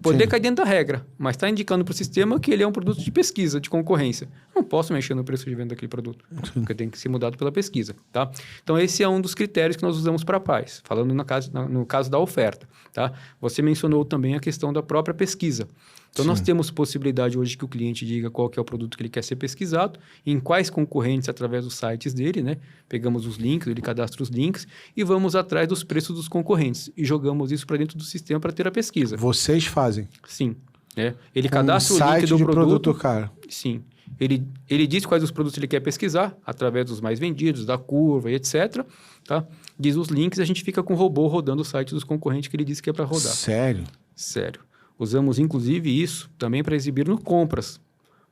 Poder cair dentro da regra, mas está indicando para o sistema que ele é um produto de pesquisa, de concorrência. Não posso mexer no preço de venda daquele produto, porque tem que ser mudado pela pesquisa, tá? Então, esse é um dos critérios que nós usamos para a PAES, falando no caso da oferta, tá? Você mencionou também a questão da própria pesquisa. Então, nós temos possibilidade hoje que o cliente diga qual que é o produto que ele quer ser pesquisado, em quais concorrentes através dos sites dele, né? Pegamos os links, ele cadastra os links e vamos atrás dos preços dos concorrentes e jogamos isso para dentro do sistema para ter a pesquisa. Vocês fazem? Sim. Né? Ele cadastra o site link do de produto cara. Sim. Ele diz quais os produtos ele quer pesquisar, através dos mais vendidos, da curva e etc. Tá? Diz os links e a gente fica com o robô rodando o site dos concorrentes que ele disse que é para rodar. Sério? Sério. Usamos, inclusive, isso também para exibir no compras.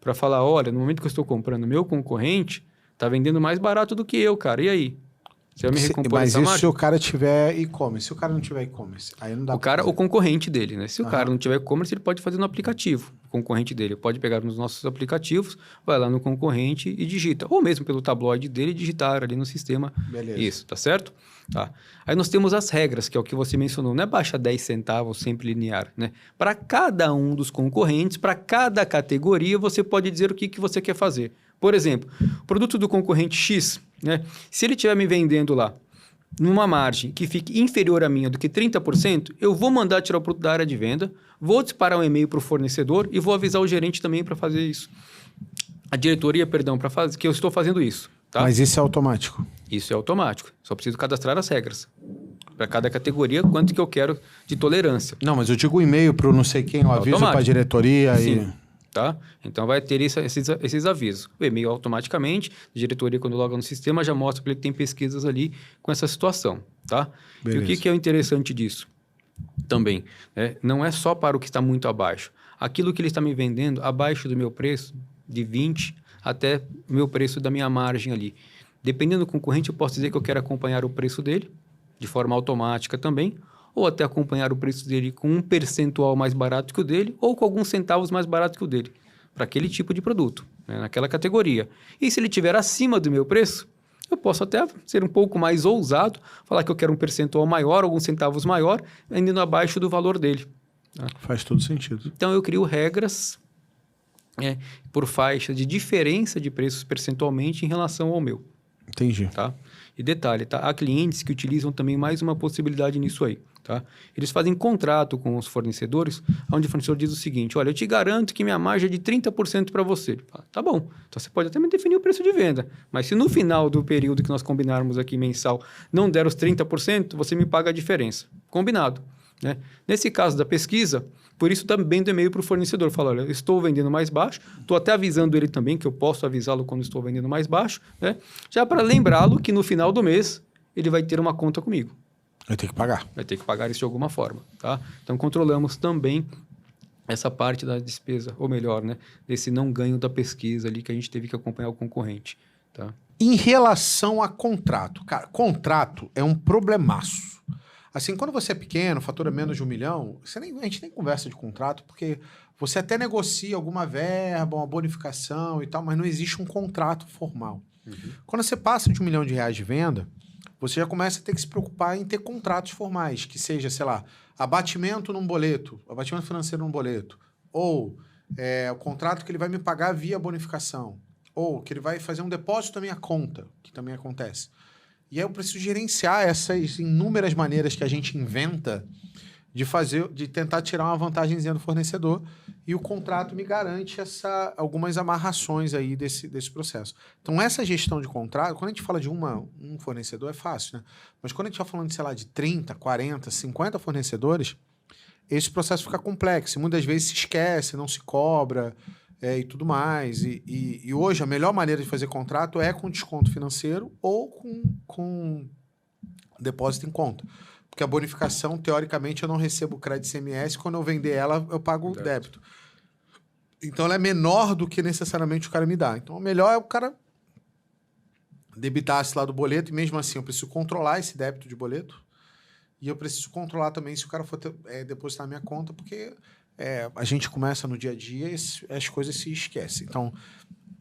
Para falar, olha, no momento que eu estou comprando, meu concorrente está vendendo mais barato do que eu, cara. E aí? Você vai me recompor essa margem? Mas se o cara tiver e-commerce? Se o cara não tiver e-commerce, aí não dá o concorrente dele, né? Se o cara não tiver e-commerce, ele pode fazer no aplicativo. O concorrente dele pode pegar nos nossos aplicativos, vai lá no concorrente e digita. Ou mesmo pelo tabloide dele, digitar ali no sistema. Beleza. Isso, tá certo? Tá. Aí nós temos as regras, que é o que você mencionou. Não é baixa 10 centavos sempre linear, né? Para cada um dos concorrentes, para cada categoria, você pode dizer o que você quer fazer. Por exemplo, o produto do concorrente X, né? Se ele estiver me vendendo lá numa margem que fique inferior à minha do que 30%, eu vou mandar tirar o produto da área de venda, vou disparar um e-mail para o fornecedor e vou avisar o gerente também para fazer isso. A diretoria, perdão, para fazer que eu estou fazendo isso. Tá? Mas isso é automático? Isso é automático. Só preciso cadastrar as regras. Para cada categoria, quanto que eu quero de tolerância. Não, mas eu digo o e-mail para o não sei quem, eu aviso para a diretoria. Sim. Tá? Então, vai ter esses avisos. O e-mail automaticamente, a diretoria, quando loga no sistema, já mostra para ele que tem pesquisas ali com essa situação. Tá? E o que é o interessante disso? Também, né? Não é só para o que está muito abaixo. Aquilo que ele está me vendendo abaixo do meu preço, de 20 até o meu preço da minha margem ali. Dependendo do concorrente, eu posso dizer que eu quero acompanhar o preço dele, de forma automática também, ou até acompanhar o preço dele com um percentual mais barato que o dele, ou com alguns centavos mais barato que o dele, para aquele tipo de produto, né, naquela categoria. E se ele estiver acima do meu preço, eu posso até ser um pouco mais ousado, falar que eu quero um percentual maior, alguns centavos maior, indo abaixo do valor dele. Tá? Faz todo sentido. Então, eu crio regras por faixa de diferença de preços percentualmente em relação ao meu. Entendi. Tá? E detalhe, tá? Há clientes que utilizam também mais uma possibilidade nisso aí. Tá? Eles fazem contrato com os fornecedores, onde o fornecedor diz o seguinte, olha, eu te garanto que minha margem é de 30% para você. Ele fala, tá bom, então você pode até me definir o preço de venda, mas se no final do período que nós combinarmos aqui mensal não der os 30%, você me paga a diferença. Combinado. Né? Nesse caso da pesquisa, por isso também do e-mail para o fornecedor. Fala, olha, eu estou vendendo mais baixo, estou até avisando ele também, que eu posso avisá-lo quando estou vendendo mais baixo, né? Já para lembrá-lo que no final do mês ele vai ter uma conta comigo. Eu tenho que pagar. Vai ter que pagar isso de alguma forma, tá? Então, controlamos também essa parte da despesa, ou melhor, né, desse não ganho da pesquisa ali que a gente teve que acompanhar o concorrente, tá? Em relação a contrato, cara, contrato é um problemaço. Assim, quando você é pequeno, fatura menos de 1 milhão, a gente nem conversa de contrato, porque você até negocia alguma verba, uma bonificação e tal, mas não existe um contrato formal. Quando você passa de R$ 1 milhão de venda, você já começa a ter que se preocupar em ter contratos formais, que seja, sei lá, abatimento num boleto, abatimento financeiro num boleto, ou o contrato que ele vai me pagar via bonificação, ou que ele vai fazer um depósito da minha conta, que também acontece. E aí eu preciso gerenciar essas inúmeras maneiras que a gente inventa de tentar tirar uma vantagemzinha do fornecedor, e o contrato me garante algumas amarrações aí desse processo. Então, essa gestão de contrato, quando a gente fala de um fornecedor, é fácil, né? Mas quando a gente está falando, sei lá, de 30, 40, 50 fornecedores, esse processo fica complexo. E muitas vezes se esquece, não se cobra e tudo mais. E hoje, a melhor maneira de fazer contrato é com desconto financeiro ou com depósito em conta. Porque a bonificação, teoricamente, eu não recebo crédito ICMS, quando eu vender ela, eu pago o débito. Então, ela é menor do que necessariamente o cara me dá. Então, o melhor é o cara debitar-se lá do boleto, e mesmo assim eu preciso controlar esse débito de boleto, e eu preciso controlar também se o cara for depositar na minha conta, porque a gente começa no dia a dia e as coisas se esquecem. Então,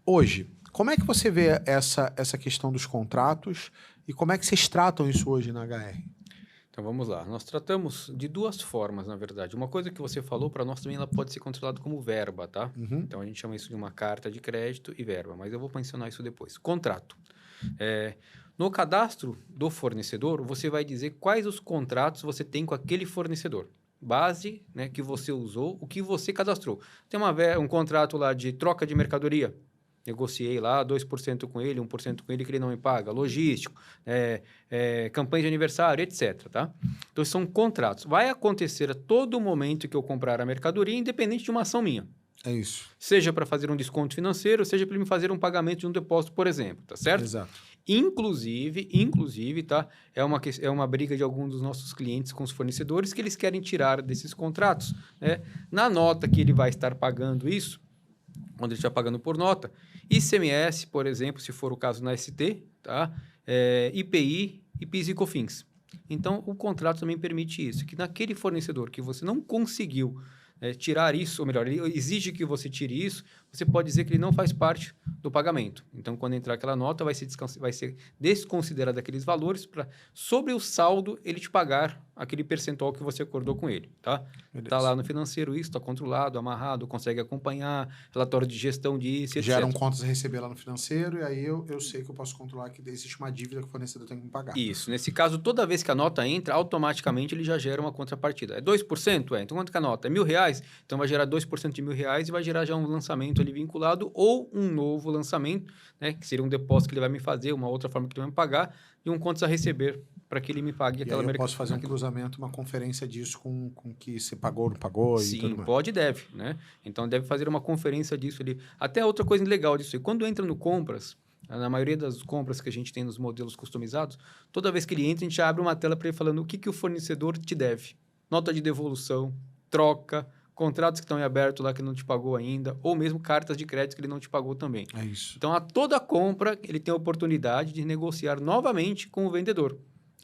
hoje, como é que você vê essa questão dos contratos e como é que vocês tratam isso hoje na HR? Então, vamos lá. Nós tratamos de duas formas, na verdade. Uma coisa que você falou, para nós também ela pode ser controlada como verba, tá? Uhum. Então, a gente chama isso de uma carta de crédito e verba, mas eu vou mencionar isso depois. Contrato. No cadastro do fornecedor, você vai dizer quais os contratos você tem com aquele fornecedor. Base, né, que você usou, o que você cadastrou. Tem um contrato lá de troca de mercadoria. Negociei lá 2% com ele, 1% com ele que ele não me paga. Logístico, campanha de aniversário, etc. Tá? Então, são contratos. Vai acontecer a todo momento que eu comprar a mercadoria, independente de uma ação minha. É isso. Seja para fazer um desconto financeiro, seja para ele me fazer um pagamento de um depósito, por exemplo. Tá certo? Exato. Inclusive, tá? É uma briga de alguns dos nossos clientes com os fornecedores que eles querem tirar desses contratos. Né? Na nota que ele vai estar pagando isso, quando ele estiver pagando por nota, ICMS, por exemplo, se for o caso na ST, tá? IPI e PIS e COFINS. Então, o contrato também permite isso, que naquele fornecedor que você não conseguiu tirar isso, ou melhor, ele exige que você tire isso, você pode dizer que ele não faz parte do pagamento. Então, quando entrar aquela nota, vai ser desconsiderado aqueles valores para, sobre o saldo, ele te pagar aquele percentual que você acordou com ele, tá? Está lá no financeiro isso, está controlado, amarrado, consegue acompanhar, relatório de gestão disso, etc. Geram contas a receber lá no financeiro, e aí eu sei que eu posso controlar que existe uma dívida que o fornecedor tem que me pagar. Isso. Nesse caso, toda vez que a nota entra, automaticamente ele já gera uma contrapartida. É 2%? Então, quanto que a nota? É R$1.000? Então, vai gerar 2% de R$1.000 e vai gerar já um lançamento ali vinculado ou um novo lançamento, né? Que seria um depósito que ele vai me fazer, uma outra forma que ele vai me pagar, e um contas a receber para que ele me pague aquela mercadoria. Eu posso fazer um cruzamento, uma conferência disso com que você pagou, não pagou e tudo mais. Sim, pode e deve, né? Então, deve fazer uma conferência disso ali. Até outra coisa legal disso aí, quando entra no compras, na maioria das compras que a gente tem nos modelos customizados, toda vez que ele entra, a gente abre uma tela para ele falando o que o fornecedor te deve. Nota de devolução, troca, contratos que estão em aberto lá que não te pagou ainda, ou mesmo cartas de crédito que ele não te pagou também. É isso. Então, a toda compra, ele tem a oportunidade de negociar novamente com o vendedor.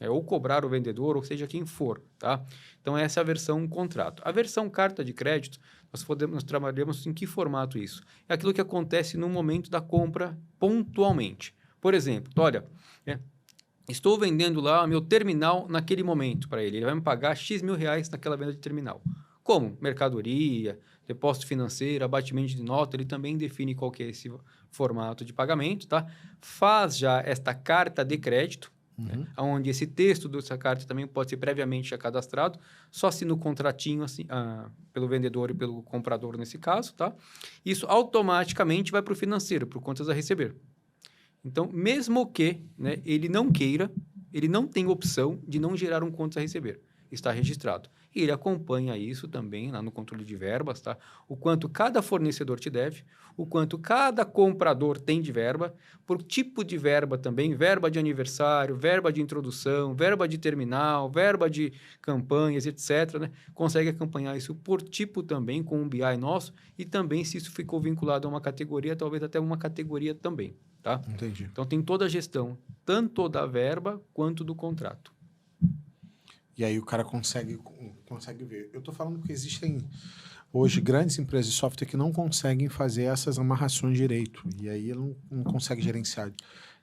Ou cobrar o vendedor, ou seja, quem for, tá? Então, essa é a versão contrato. A versão carta de crédito, nós trabalhamos em que formato isso? É aquilo que acontece no momento da compra pontualmente. Por exemplo, olha, estou vendendo lá meu terminal naquele momento para ele. Ele vai me pagar X mil reais naquela venda de terminal. Como? Mercadoria, depósito financeiro, abatimento de nota, ele também define qual que é esse formato de pagamento, tá? Faz já esta carta de crédito, né? Onde esse texto dessa carta também pode ser previamente já cadastrado, só assina o contratinho assim, pelo vendedor e pelo comprador nesse caso, tá? Isso automaticamente vai para o financeiro, para o contas a receber. Então, mesmo que, né, ele não queira, ele não tem opção de não gerar um contas a receber. Está registrado. E ele acompanha isso também lá no controle de verbas, tá? O quanto cada fornecedor te deve, o quanto cada comprador tem de verba, por tipo de verba também, verba de aniversário, verba de introdução, verba de terminal, verba de campanhas, etc., né? Consegue acompanhar isso por tipo também, com um BI nosso, e também se isso ficou vinculado a uma categoria, talvez até uma categoria também, tá? Entendi. Então, tem toda a gestão, tanto da verba quanto do contrato. E aí o cara consegue ver. Eu estou falando que existem hoje grandes empresas de software que não conseguem fazer essas amarrações direito. E aí ele não consegue gerenciar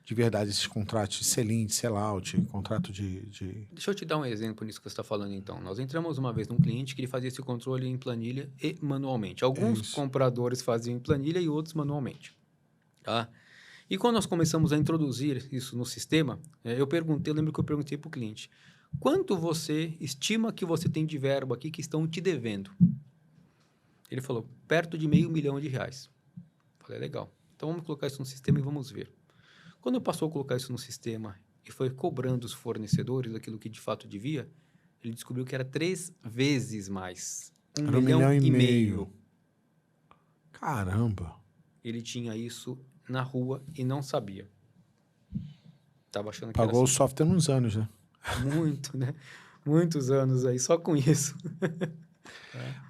de verdade esses contratos de sell-in, de sell-out, contrato de... Deixa eu te dar um exemplo nisso que você está falando, então. Nós entramos uma vez num cliente que ele fazia esse controle em planilha e manualmente. Alguns compradores faziam em planilha e outros manualmente. Tá? E quando nós começamos a introduzir isso no sistema, eu lembro que eu perguntei para o cliente, quanto você estima que você tem de verba aqui que estão te devendo? Ele falou, perto de R$500 mil. Falei, legal. Então vamos colocar isso no sistema e vamos ver. Quando passou a colocar isso no sistema e foi cobrando os fornecedores aquilo que de fato devia, ele descobriu que era 3 vezes mais. Era $1,5 milhão. Caramba! Ele tinha isso na rua e não sabia. Tava achando que Pagou era o software uns anos, né? Muito, né? Muitos anos aí, só com isso.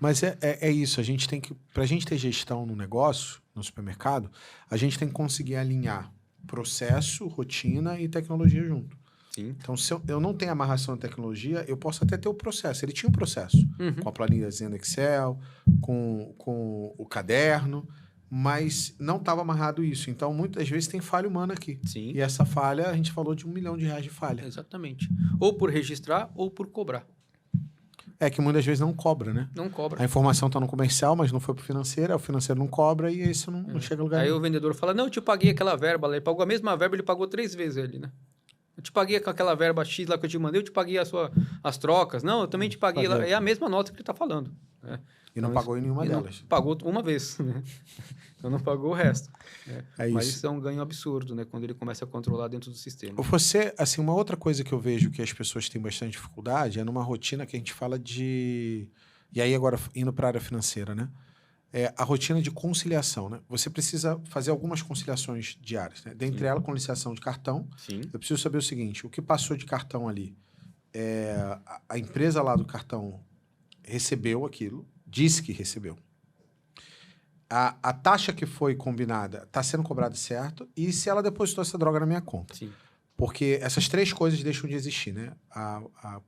Mas é isso, a gente tem que, para a gente ter gestão no negócio, no supermercado, a gente tem que conseguir alinhar processo, rotina e tecnologia junto. Sim. Então, se eu não tenho amarração na tecnologia, eu posso até ter o processo. Ele tinha um processo, com a planilhazinha do Excel, com o caderno, mas não estava amarrado isso. Então, muitas vezes tem falha humana aqui. Sim. E essa falha, a gente falou de R$1 milhão de falha. Exatamente. Ou por registrar ou por cobrar. É que muitas vezes não cobra, né? Não cobra. A informação está no comercial, mas não foi para o financeiro, o financeiro não cobra e isso não chega a lugar Aí nenhum. o vendedor fala, não, eu te paguei aquela verba, ele pagou a mesma verba, ele pagou 3 vezes ele, né? Eu te paguei com aquela verba X lá que eu te mandei, eu te paguei as trocas. Não, eu também te paguei lá. É a mesma nota que ele está falando. Né? E não pagou em nenhuma delas. Pagou uma vez, né? Então não pagou o resto. É Mas isso. isso é um ganho absurdo, né? Quando ele começa a controlar dentro do sistema. Você, assim, uma outra coisa que eu vejo que as pessoas têm bastante dificuldade é numa rotina que a gente fala de... E aí agora indo para a área financeira, né? É a rotina de conciliação, né? Você precisa fazer algumas conciliações diárias, né? Dentre elas, conciliação de cartão. Sim. Eu preciso saber o seguinte, o que passou de cartão ali, a empresa lá do cartão recebeu aquilo, disse que recebeu. A taxa que foi combinada está sendo cobrada certo e se ela depositou essa droga na minha conta. Sim. Porque essas 3 coisas deixam de existir, né?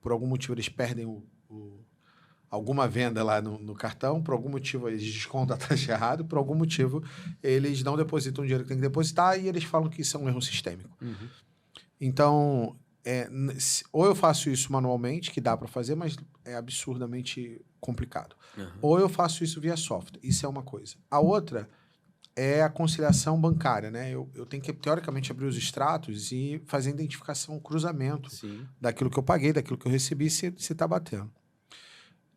Por algum motivo eles perdem alguma venda lá no cartão, por algum motivo eles descontam a taxa errada, por algum motivo eles não depositam o dinheiro que tem que depositar e eles falam que isso é um erro sistêmico. Então, ou eu faço isso manualmente, que dá para fazer, mas é absurdamente complicado. Ou eu faço isso via software. Isso é uma coisa. A outra é a conciliação bancária, né? Eu tenho que, teoricamente, abrir os extratos e fazer identificação, cruzamento daquilo que eu paguei, daquilo que eu recebi, se está batendo.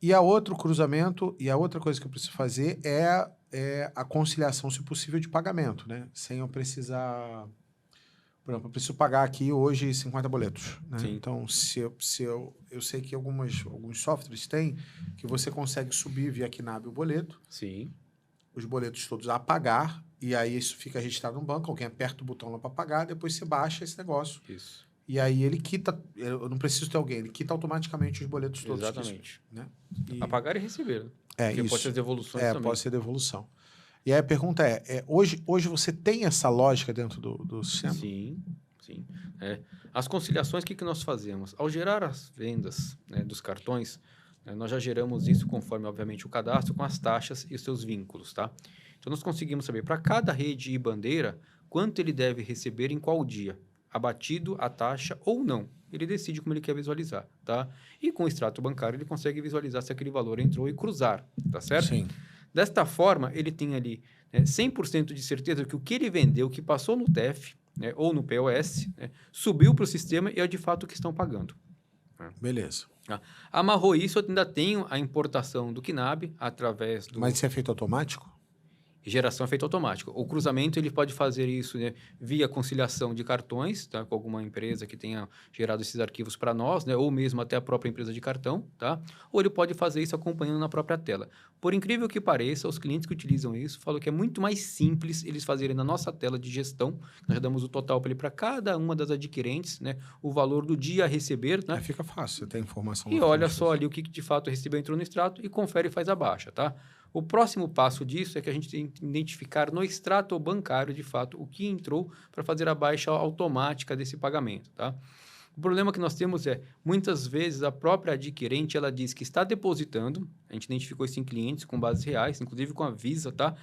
E a outro cruzamento, e a outra coisa que eu preciso fazer é a conciliação, se possível, de pagamento, né? Sem eu precisar... Por exemplo, eu preciso pagar aqui hoje 50 boletos. Né? Então, eu sei que alguns softwares têm que você consegue subir via KNAB o boleto. Sim. Os boletos todos a pagar, e aí isso fica registrado no banco, alguém aperta o botão lá para pagar, depois você baixa esse negócio. Isso. E aí ele quita, eu não preciso ter alguém, ele quita automaticamente os boletos todos. Exatamente. Né? A pagar e receber. Porque isso. Pode ser devoluções também. Pode ser devolução. E aí a pergunta hoje você tem essa lógica dentro do sistema? Sim. As conciliações, o que nós fazemos? Ao gerar as vendas, né, dos cartões, nós já geramos isso conforme, obviamente, o cadastro com as taxas e os seus vínculos, tá? Então, nós conseguimos saber para cada rede e bandeira quanto ele deve receber em qual dia, abatido a taxa ou não. Ele decide como ele quer visualizar, tá? E com o extrato bancário, ele consegue visualizar se aquele valor entrou e cruzar, tá certo? Sim. Desta forma, ele tem ali 100% de certeza que o que ele vendeu, que passou no TEF, né, ou no POS, né, subiu para o sistema e é de fato o que estão pagando. Beleza. Amarrou isso, eu ainda tenho a importação do KNAB através do... Mas isso é feito automático? E geração é feito automático. O cruzamento, ele pode fazer isso, né, via conciliação de cartões, tá? Com alguma empresa que tenha gerado esses arquivos para nós, né? Ou mesmo até a própria empresa de cartão, tá? Ou ele pode fazer isso acompanhando na própria tela. Por incrível que pareça, os clientes que utilizam isso falam que é muito mais simples eles fazerem na nossa tela de gestão. Nós já damos o total para cada uma das adquirentes, né? O valor do dia a receber, né? Fica fácil, você tem informação. E olha só ali o que de fato recebeu, entrou no extrato e confere e faz a baixa, tá? O próximo passo disso é que a gente tem que identificar no extrato bancário, de fato, o que entrou para fazer a baixa automática desse pagamento, tá? O problema que nós temos é, muitas vezes, a própria adquirente, ela diz que está depositando, a gente identificou isso em clientes com bases reais, inclusive com a Visa, tá?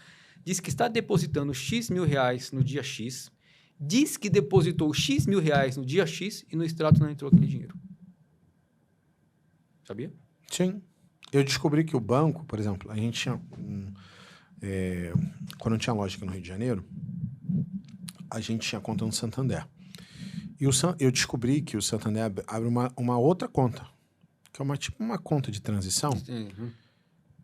Diz que está depositando X mil reais no dia X, diz que depositou X mil reais no dia X e no extrato não entrou aquele dinheiro. Sabia? Sim. Eu descobri que o banco, por exemplo, a gente tinha... quando eu tinha loja aqui no Rio de Janeiro, a gente tinha conta no Santander. E eu descobri que o Santander abre uma outra conta, que é tipo uma conta de transição. Uhum.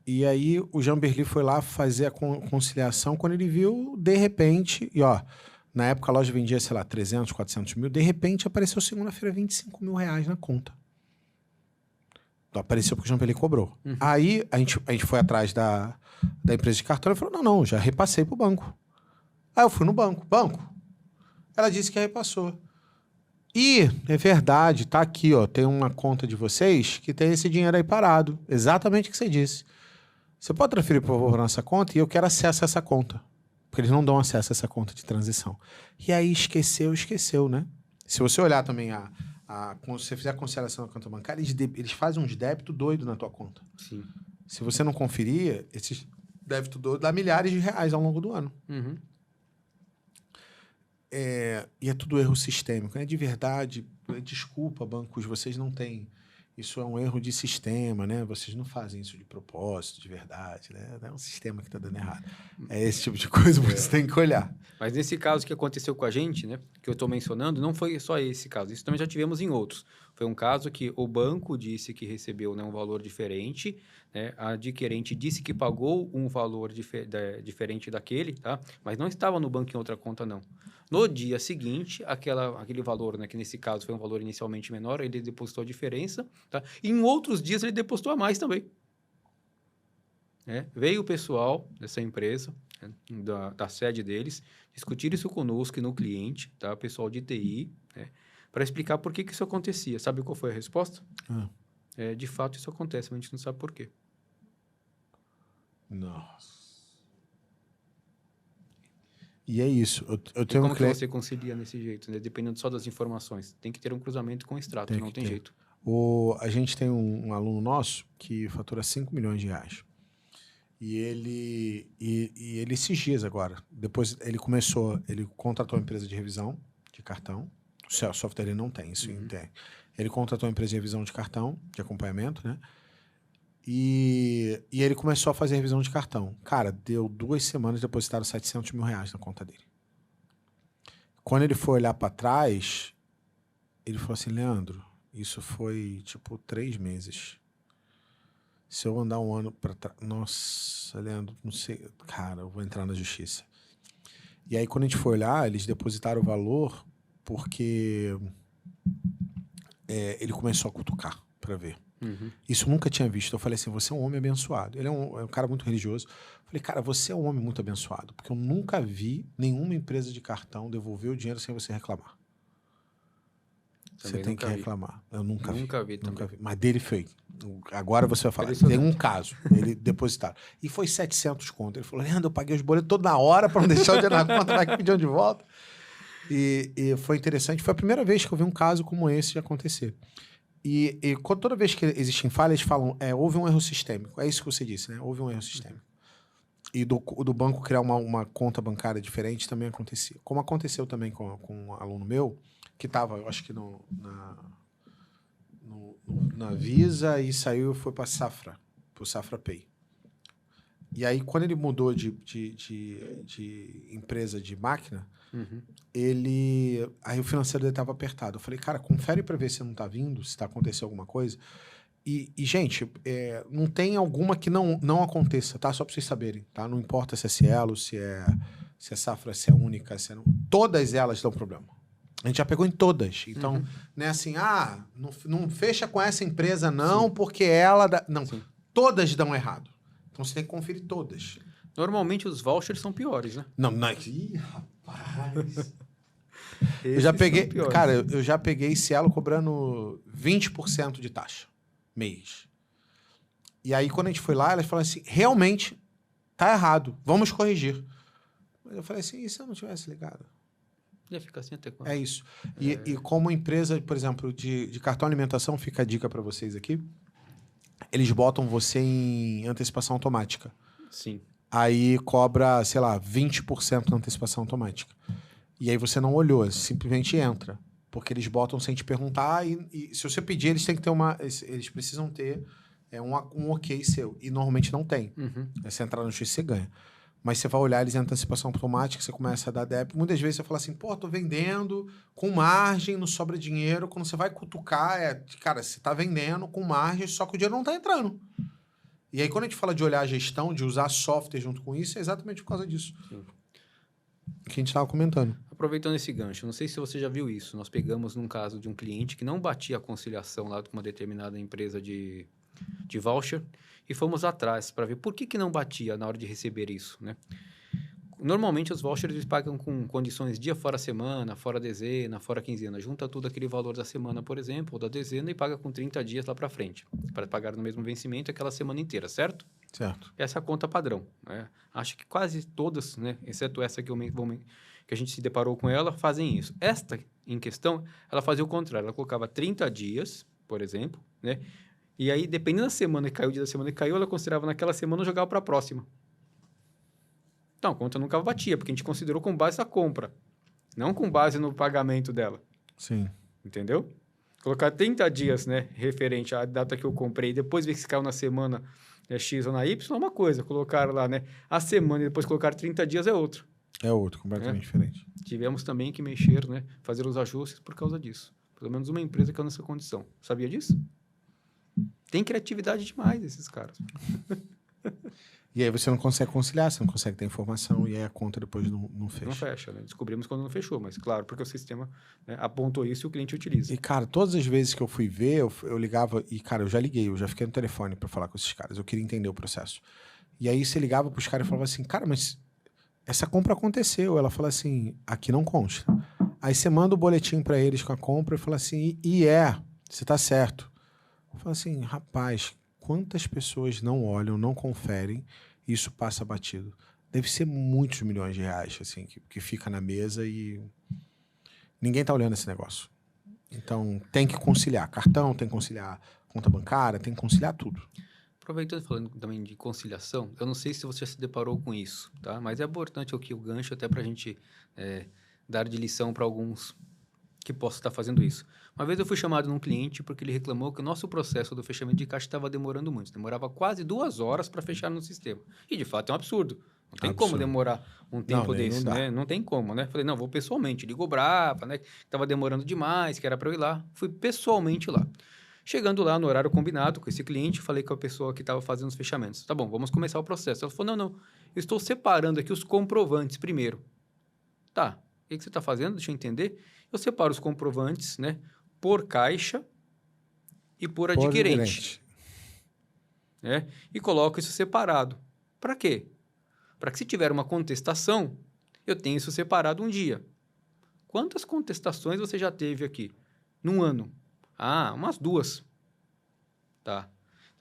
E aí o Jean-Berli foi lá fazer a conciliação quando ele viu, de repente... E ó, na época a loja vendia, sei lá, 300, 400 mil. De repente apareceu segunda-feira 25 mil reais na conta. Apareceu porque o Jean-Berli cobrou. Uhum. Aí a gente foi atrás da empresa de cartão e falou, não, já repassei pro banco. Aí eu fui no banco. Ela disse que repassou. E é verdade, tá aqui, ó, tem uma conta de vocês que tem esse dinheiro aí parado. Exatamente o que você disse. Você pode transferir, por favor, nossa conta e eu quero acesso a essa conta. Porque eles não dão acesso a essa conta de transição. E aí esqueceu, né? Se você olhar também quando você fizer a conciliação na conta bancária, eles fazem uns débitos doidos na tua conta. Sim. Se você não conferir, esses débitos doidos dá milhares de reais ao longo do ano. Uhum. E é tudo erro sistêmico. De verdade, desculpa, bancos, vocês não têm... Isso é um erro de sistema, né? Vocês não fazem isso de propósito, de verdade, né? É um sistema que está dando errado. É esse tipo de coisa que você tem que olhar. Mas nesse caso que aconteceu com a gente, né, que eu estou mencionando, não foi só esse caso. Isso também já tivemos em outros. Foi um caso que o banco disse que recebeu, né, um valor diferente, né? A adquirente disse que pagou um valor diferente daquele, tá? Mas não estava no banco em outra conta, não. No dia seguinte, aquele valor, né, que nesse caso foi um valor inicialmente menor, ele depositou a diferença, tá? E em outros dias ele depositou a mais também. Veio o pessoal dessa empresa, né, da sede deles, discutir isso conosco e no cliente, tá? O pessoal de TI, né, para explicar por que isso acontecia. Sabe qual foi a resposta? De fato, isso acontece, mas a gente não sabe por quê. Nossa. E é isso. Eu tenho como que você concilia nesse jeito, né? Dependendo só das informações? Tem que ter um cruzamento com o extrato, não tem jeito. A gente tem um aluno nosso que fatura 5 milhões de reais. E ele esses dias agora, depois ele contratou uma empresa de revisão de cartão. O software ele não tem, isso tem. Ele contratou uma empresa de revisão de cartão, de acompanhamento, né? E ele começou a fazer revisão de cartão. Cara, deu 2 semanas, depositaram 700 mil reais na conta dele. Quando ele foi olhar para trás, ele falou assim, Leandro, isso foi tipo 3 meses. Se eu andar um ano para trás... Nossa, Leandro, não sei... Cara, eu vou entrar na justiça. E aí, quando a gente foi olhar, eles depositaram o valor porque ele começou a cutucar para ver. Uhum. Isso eu nunca tinha visto. Eu falei assim, você é um homem abençoado. Ele é um cara muito religioso. Eu falei, cara, você é um homem muito abençoado. Porque eu nunca vi nenhuma empresa de cartão devolver o dinheiro sem você reclamar. Você tem que reclamar. Eu nunca vi. Nunca vi. Mas dele foi. Agora você vai falar. Tem um caso. Ele depositaram. E foi 700 conto. Ele falou, Leandro, eu paguei os boletos toda na hora para não deixar o dinheiro na conta, vai que pediam de volta. E foi interessante. Foi a primeira vez que eu vi um caso como esse de acontecer. E toda vez que existem falhas, eles falam, houve um erro sistêmico. É isso que você disse, né? Houve um erro sistêmico. E do banco criar uma conta bancária diferente também acontecia. Como aconteceu também com um aluno meu, que estava, eu acho que na Visa e saiu e foi para Safra, para o Safra Pay. E aí, quando ele mudou de empresa de máquina, aí o financeiro dele estava apertado. Eu falei, cara, confere para ver se não está vindo, se está acontecendo alguma coisa. Gente, não tem alguma que não aconteça, tá? Só para vocês saberem, tá? Não importa se é Cielo, se é Safra, se é única, se é... Todas elas dão problema. A gente já pegou em todas. Então, não é assim, não fecha com essa empresa não, porque ela... Não, Sim. todas dão errado. Então, você tem que conferir todas. Normalmente, os vouchers são piores, né? Não. Ih, rapaz... Esses eu já peguei... são piores. Cara, eu já peguei Cielo cobrando 20% de taxa. Mês. E aí, quando a gente foi lá, elas falaram assim, realmente, tá errado, vamos corrigir. Mas eu falei assim, e se eu não tivesse ligado? Ia ficar assim até quando? É isso. E como empresa, por exemplo, de cartão alimentação, fica a dica para vocês aqui, eles botam você em antecipação automática. Sim. Aí cobra, sei lá, 20% na antecipação automática. E aí você não olhou, simplesmente entra. Porque eles botam sem te perguntar e se você pedir, eles têm que ter eles precisam ter um ok seu. E normalmente não tem. Se entrar no X, você ganha. Mas você vai olhar, eles em antecipação automática, você começa a dar débito. Muitas vezes você fala assim, pô, tô vendendo com margem, não sobra dinheiro. Quando você vai cutucar, cara, você tá vendendo com margem, só que o dinheiro não tá entrando. E aí, quando a gente fala de olhar a gestão, de usar software junto com isso, é exatamente por causa disso. Sim. Que a gente estava comentando. Aproveitando esse gancho, não sei se você já viu isso. Nós pegamos num caso de um cliente que não batia a conciliação lá com uma determinada empresa de voucher e fomos atrás para ver por que não batia na hora de receber isso, né? Normalmente os vouchers eles pagam com condições dia fora semana, fora dezena, fora quinzena. Junta tudo aquele valor da semana, por exemplo, ou da dezena e paga com 30 dias lá para frente, para pagar no mesmo vencimento aquela semana inteira, certo? Certo. Essa é a conta padrão, né? Acho que quase todas, né, exceto essa que a gente se deparou com ela, fazem isso. Esta, em questão, ela fazia o contrário. Ela colocava 30 dias, por exemplo, né? E aí, dependendo da semana que caiu, o dia da semana que caiu, ela considerava naquela semana e jogava para a próxima. Então, a conta nunca batia, porque a gente considerou com base na compra, não com base no pagamento dela. Sim. Entendeu? Colocar 30 dias, né, referente à data que eu comprei, depois ver se caiu na semana X ou na Y, é uma coisa. Colocar lá, né, a semana e depois colocar 30 dias é outro. É outro, completamente diferente. Tivemos também que mexer, né, fazer os ajustes por causa disso. Pelo menos uma empresa que é nessa condição. Sabia disso? Tem criatividade demais esses caras. E aí você não consegue conciliar, você não consegue ter informação e aí a conta depois não fecha. Não fecha, né? Descobrimos quando não fechou, mas claro, porque o sistema, né, apontou isso e o cliente utiliza. E, cara, todas as vezes que eu fui ver, eu ligava... E, cara, eu já liguei, eu já fiquei no telefone pra falar com esses caras. Eu queria entender o processo. E aí você ligava pros caras e falava assim, cara, mas essa compra aconteceu. Ela fala assim, aqui não consta. Aí você manda o boletim pra eles com a compra e fala assim, você tá certo. Eu falo assim, rapaz, quantas pessoas não olham, não conferem e isso passa batido? Deve ser muitos milhões de reais, assim, que fica na mesa e ninguém tá olhando esse negócio. Então, tem que conciliar cartão, tem que conciliar conta bancária, tem que conciliar tudo. Aproveitando falando também de conciliação, eu não sei se você já se deparou com isso, tá? Mas é importante aqui o gancho até para a gente dar de lição para alguns que possam estar fazendo isso. Uma vez eu fui chamado num cliente porque ele reclamou que o nosso processo do fechamento de caixa estava demorando muito. Demorava quase 2 horas para fechar no sistema. E, de fato, é um absurdo. Não tem como demorar um tempo desse, né? Não tem como, né? Falei, não, vou pessoalmente. Ligou brava, né? Que estava demorando demais, que era para eu ir lá. Fui pessoalmente lá. Chegando lá no horário combinado com esse cliente, falei com a pessoa que estava fazendo os fechamentos. Tá bom, vamos começar o processo. Ela falou, não, eu estou separando aqui os comprovantes primeiro. Tá, o que você está fazendo? Deixa eu entender. Eu separo os comprovantes, né? Por caixa e por adquirente. Né? E coloco isso separado. Para quê? Para que se tiver uma contestação, eu tenha isso separado um dia. Quantas contestações você já teve aqui? Num ano? Ah, umas 2. Tá.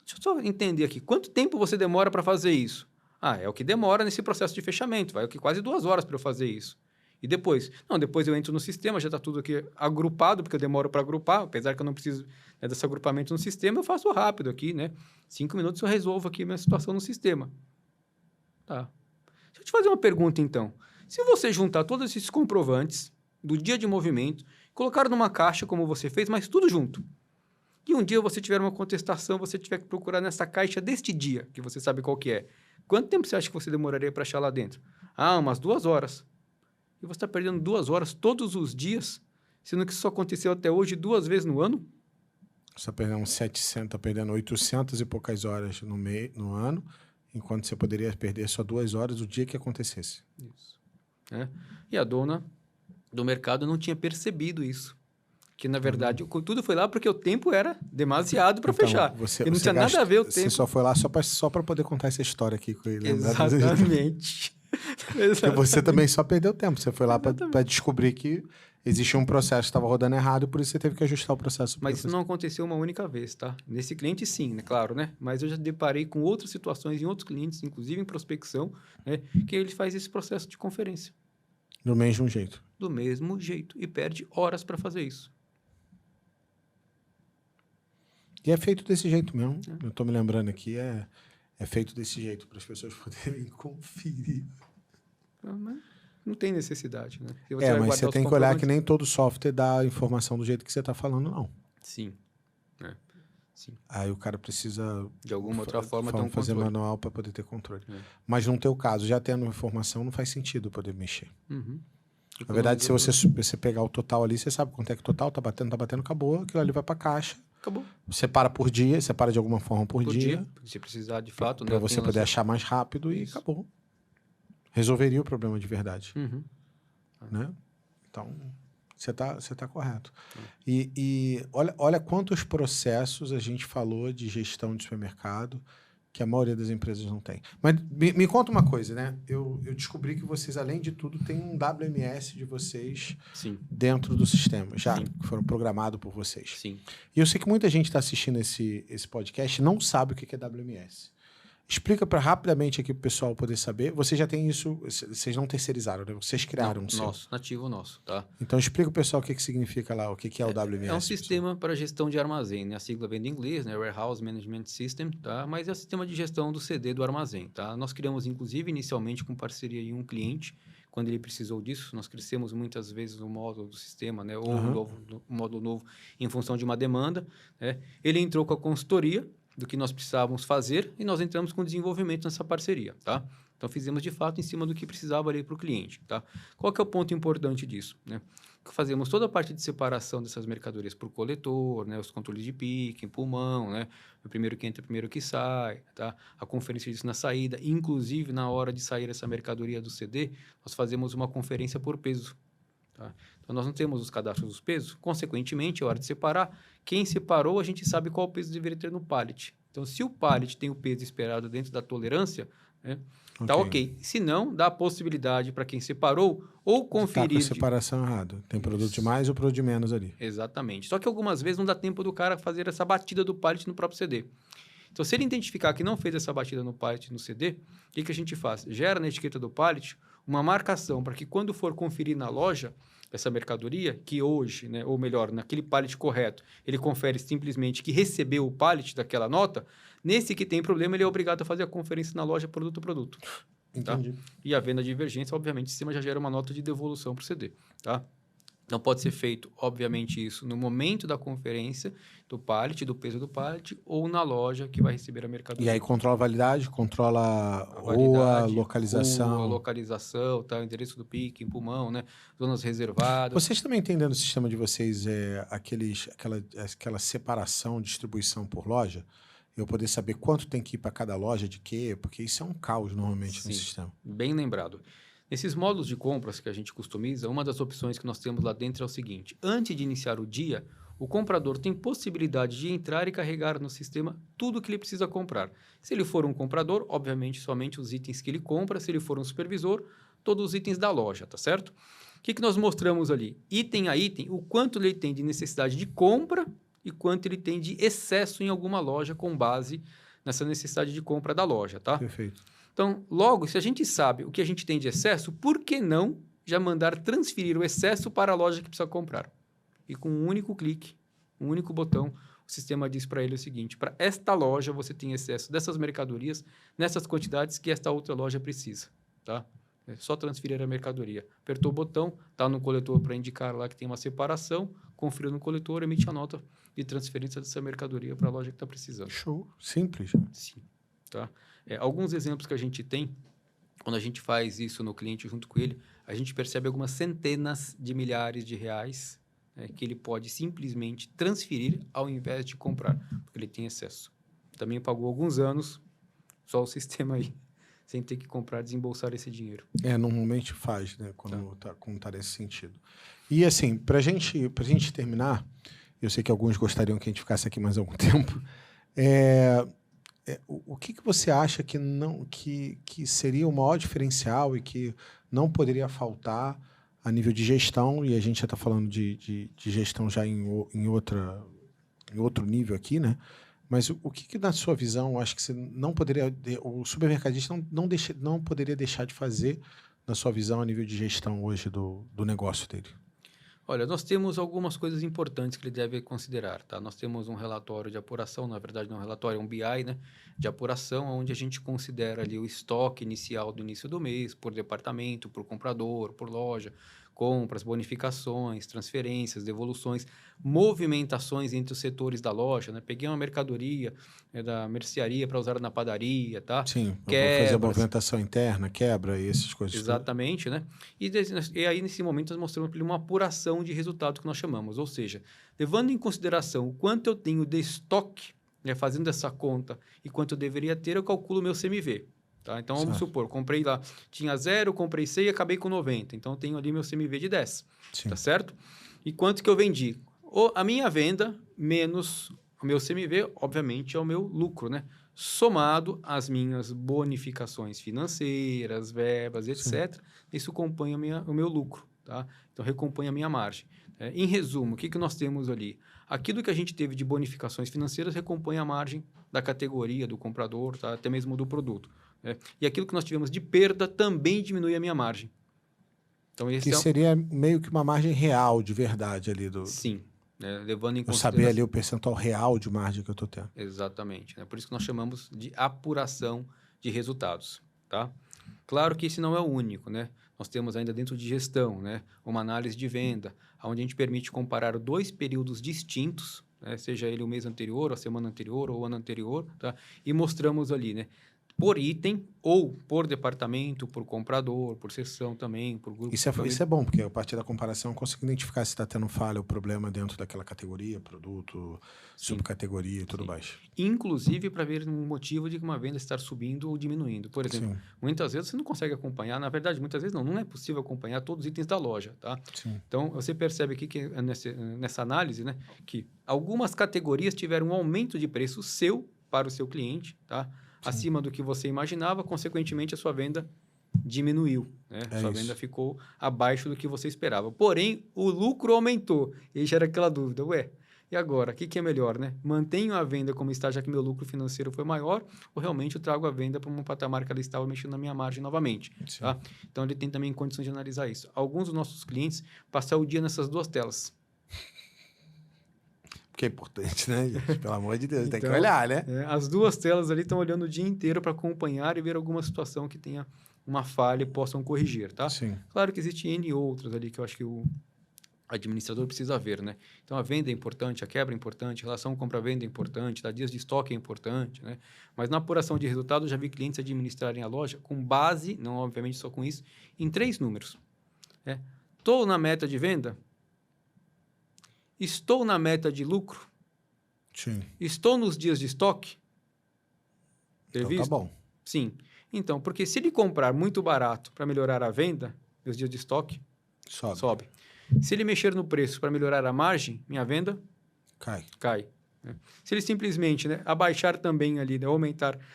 Deixa eu só entender aqui. Quanto tempo você demora para fazer isso? Ah, é o que demora nesse processo de fechamento. Vai quase 2 horas para eu fazer isso. E depois? Não, depois eu entro no sistema, já está tudo aqui agrupado, porque eu demoro para agrupar, apesar que eu não preciso, né, desse agrupamento no sistema, eu faço rápido aqui, né? 5 minutos eu resolvo aqui a minha situação no sistema. Tá. Deixa eu te fazer uma pergunta, então. Se você juntar todos esses comprovantes do dia de movimento, colocar numa caixa como você fez, mas tudo junto, e um dia você tiver uma contestação, você tiver que procurar nessa caixa deste dia, que você sabe qual que é, quanto tempo você acha que você demoraria para achar lá dentro? Ah, umas 2 horas. E você está perdendo 2 horas todos os dias, sendo que isso só aconteceu até hoje 2 vezes no ano? Você está perdendo 700, tá perdendo 800 e poucas horas no ano, enquanto você poderia perder só 2 horas o dia que acontecesse. Isso. E a dona do mercado não tinha percebido isso. Que, na verdade, tudo foi lá porque o tempo era demasiado para fechar. E não tinha nada a ver o tempo. Você só foi lá só para poder contar essa história aqui. Exatamente. Porque você também só perdeu tempo. Você foi lá para descobrir que existia um processo que estava rodando errado e por isso você teve que ajustar o processo. Mas isso não aconteceu uma única vez, tá? Nesse cliente, sim, né? Claro, né? Mas eu já deparei com outras situações em outros clientes, inclusive em prospecção, né? Que ele faz esse processo de conferência. Do mesmo jeito. Do mesmo jeito. E perde horas para fazer isso. E é feito desse jeito mesmo. Eu estou me lembrando aqui, é feito desse jeito, para as pessoas poderem conferir. Mas não tem necessidade, né? Mas você tem que olhar que nem todo software dá a informação do jeito que você está falando, não. Sim. Sim. Aí o cara precisa, de alguma outra forma, ter um fazer controle. manual para poder ter controle. Mas no teu caso, já tendo informação, não faz sentido poder mexer. Na verdade, se você pegar o total ali, você sabe quanto é que o total tá batendo, acabou, aquilo ali vai para caixa. Acabou. Separa por dia, separa de alguma forma por dia. Se precisar, de fato. Para você poder achar mais rápido e acabou. Resolveria o problema de verdade. Né? Então, você tá correto. E olha quantos processos a gente falou de gestão de supermercado que a maioria das empresas não tem. Mas me conta uma coisa, né? Eu descobri que vocês, além de tudo, têm um WMS de vocês dentro do sistema, já que foram programados por vocês. Sim. E eu sei que muita gente está assistindo esse podcast e não sabe o que é WMS. Explica rapidamente aqui para o pessoal poder saber. Vocês já têm isso, vocês não terceirizaram, né? Vocês criaram nativo nosso, tá? Então explica o pessoal o que significa lá, o que é o WMS. É um sistema para gestão de armazém, né? A sigla vem do inglês, né? Warehouse Management System, tá? Mas é o sistema de gestão do CD do armazém, tá? Nós criamos, inclusive, inicialmente com parceria em um cliente, quando ele precisou disso. Nós crescemos muitas vezes o módulo do sistema, né? Ou um módulo novo em função de uma demanda, né? Ele entrou com a consultoria do que nós precisávamos fazer e nós entramos com desenvolvimento nessa parceria, tá? Então, fizemos, de fato, em cima do que precisava ali para o cliente, tá? Qual que é o ponto importante disso, né? Fazemos toda a parte de separação dessas mercadorias por coletor, né? Os controles de pique, pulmão, né? O primeiro que entra, o primeiro que sai, tá? A conferência disso na saída. Inclusive, na hora de sair essa mercadoria do CD, nós fazemos uma conferência por peso, tá? Então, nós não temos os cadastros dos pesos. Consequentemente, é hora de separar. Quem separou, a gente sabe qual peso deveria ter no pallet. Então, se o pallet tem o peso esperado dentro da tolerância, né, tá ok. Se não, dá a possibilidade para quem separou ou conferir... Tá com a separação errada. Tem produto de mais ou produto de menos ali. Exatamente. Só que algumas vezes não dá tempo do cara fazer essa batida do pallet no próprio CD. Então, se ele identificar que não fez essa batida no pallet no CD, o que a gente faz? Gera na etiqueta do pallet uma marcação para que quando for conferir na loja essa mercadoria, que hoje, né, ou melhor, naquele pallet correto, ele confere simplesmente que recebeu o pallet daquela nota, nesse que tem problema, ele é obrigado a fazer a conferência na loja produto a produto. Entendi. Tá? E havendo a divergência, obviamente, o sistema já gera uma nota de devolução para o CD, tá? Não pode ser feito, obviamente, isso no momento da conferência do pallet, do peso do pallet, ou na loja que vai receber a mercadoria. E aí controla a validade, controla a localização. A localização, tá? O endereço do pique, pulmão, né? Zonas reservadas. Vocês também têm dentro do sistema de vocês aquela separação, distribuição por loja? Eu poder saber quanto tem que ir para cada loja de quê? Porque isso é um caos normalmente no sistema. Bem lembrado. Nesses módulos de compras que a gente customiza, uma das opções que nós temos lá dentro é o seguinte: antes de iniciar o dia, o comprador tem possibilidade de entrar e carregar no sistema tudo o que ele precisa comprar. Se ele for um comprador, obviamente, somente os itens que ele compra. Se ele for um supervisor, todos os itens da loja, tá certo? O que nós mostramos ali? Item a item, o quanto ele tem de necessidade de compra e quanto ele tem de excesso em alguma loja com base nessa necessidade de compra da loja, tá? Perfeito. Então, logo, se a gente sabe o que a gente tem de excesso, por que não já mandar transferir o excesso para a loja que precisa comprar? E com um único clique, um único botão, o sistema diz para ele o seguinte: para esta loja você tem excesso dessas mercadorias, nessas quantidades que esta outra loja precisa, tá? É só transferir a mercadoria. Apertou o botão, está no coletor para indicar lá que tem uma separação, confira no coletor, emite a nota de transferência dessa mercadoria para a loja que está precisando. Show. Simples. Sim. Tá? Alguns exemplos que a gente tem, quando a gente faz isso no cliente junto com ele, a gente percebe algumas centenas de milhares de reais, que ele pode simplesmente transferir ao invés de comprar, porque ele tem excesso. Também pagou alguns anos, só o sistema aí, sem ter que comprar, desembolsar esse dinheiro. Normalmente faz, né? Quando tá nesse sentido. E assim, pra gente terminar, eu sei que alguns gostariam que a gente ficasse aqui mais algum tempo, o que você acha que seria o maior diferencial e que não poderia faltar a nível de gestão, e a gente já está falando de gestão já em outro nível aqui, né? Mas o que na sua visão, acho que você não poderia, o supermercadista não poderia deixar de fazer, na sua visão, a nível de gestão hoje do negócio dele? Olha, nós temos algumas coisas importantes que ele deve considerar, tá? Nós temos um relatório de apuração, na verdade não é um relatório, é um BI, né? De apuração, onde a gente considera ali o estoque inicial do início do mês, por departamento, por comprador, por loja, compras, bonificações, transferências, devoluções, movimentações entre os setores da loja, né? Peguei uma mercadoria da mercearia para usar na padaria, tá? Sim, eu vou fazer a movimentação interna, quebra e essas coisas. Exatamente, né? E aí, nesse momento, nós mostramos para ele uma apuração de resultado que nós chamamos, ou seja, levando em consideração o quanto eu tenho de estoque, né, fazendo essa conta, e quanto eu deveria ter, eu calculo o meu CMV. Tá? Então, vamos supor, comprei lá, tinha 0, comprei 100 e acabei com 90. Então, eu tenho ali meu CMV de 10, tá certo? E quanto que eu vendi? A minha venda menos o meu CMV, obviamente, é o meu lucro, né? Somado às minhas bonificações financeiras, verbas, etc. Sim. Isso compõe o meu lucro, tá? Então, recompõe a minha margem. Em resumo, o que nós temos ali? Aquilo que a gente teve de bonificações financeiras recompõe a margem da categoria, do comprador, tá? Até mesmo do produto. E aquilo que nós tivemos de perda também diminui a minha margem. Então, esse seria meio que uma margem real, de verdade, ali do... Sim. Levando em consideração... saber ali o percentual real de margem que eu estou tendo. Exatamente. Por isso que nós chamamos de apuração de resultados. Tá? Claro que esse não é o único, né? Nós temos ainda dentro de gestão, né, uma análise de venda, onde a gente permite comparar 2 períodos distintos, né, seja ele o mês anterior, a semana anterior ou o ano anterior, tá? E mostramos ali, né, por item ou por departamento, por comprador, por seção também, por grupo. Isso é bom, porque a partir da comparação eu consigo identificar se está tendo falha ou problema dentro daquela categoria, produto, subcategoria e tudo mais. Inclusive para ver um motivo de uma venda estar subindo ou diminuindo. Por exemplo, muitas vezes você não consegue acompanhar, na verdade, muitas vezes não é possível acompanhar todos os itens da loja, tá? Sim. Então, você percebe aqui que nessa análise, né, que algumas categorias tiveram um aumento de preço seu para o seu cliente, tá? Acima do que você imaginava, consequentemente, a sua venda diminuiu. Né? Sua venda ficou abaixo do que você esperava. Porém, o lucro aumentou. E gera aquela dúvida, e agora? O que é melhor? Né? Mantenho a venda como está, já que meu lucro financeiro foi maior, ou realmente eu trago a venda para um patamar que ela estava mexendo na minha margem novamente? Tá? Então, ele tem também condições de analisar isso. Alguns dos nossos clientes passam o dia nessas 2 telas. Que é importante, né, gente? Pelo amor de Deus, então, tem que olhar, né? As 2 telas ali estão olhando o dia inteiro para acompanhar e ver alguma situação que tenha uma falha e possam corrigir, tá? Sim. Claro que existem N outras ali que eu acho que o administrador precisa ver, né? Então, a venda é importante, a quebra é importante, a relação compra-venda é importante, dar dias de estoque é importante, né? Mas na apuração de resultados, já vi clientes administrarem a loja com base, não obviamente só com isso, em 3 números. Estou na meta de venda? Estou na meta de lucro? Sim. Estou nos dias de estoque? Previsto? Então tá bom. Sim. Então, porque se ele comprar muito barato para melhorar a venda, meus dias de estoque sobe. Se ele mexer no preço para melhorar a margem, minha venda cai. Né? Se ele simplesmente abaixar também ali,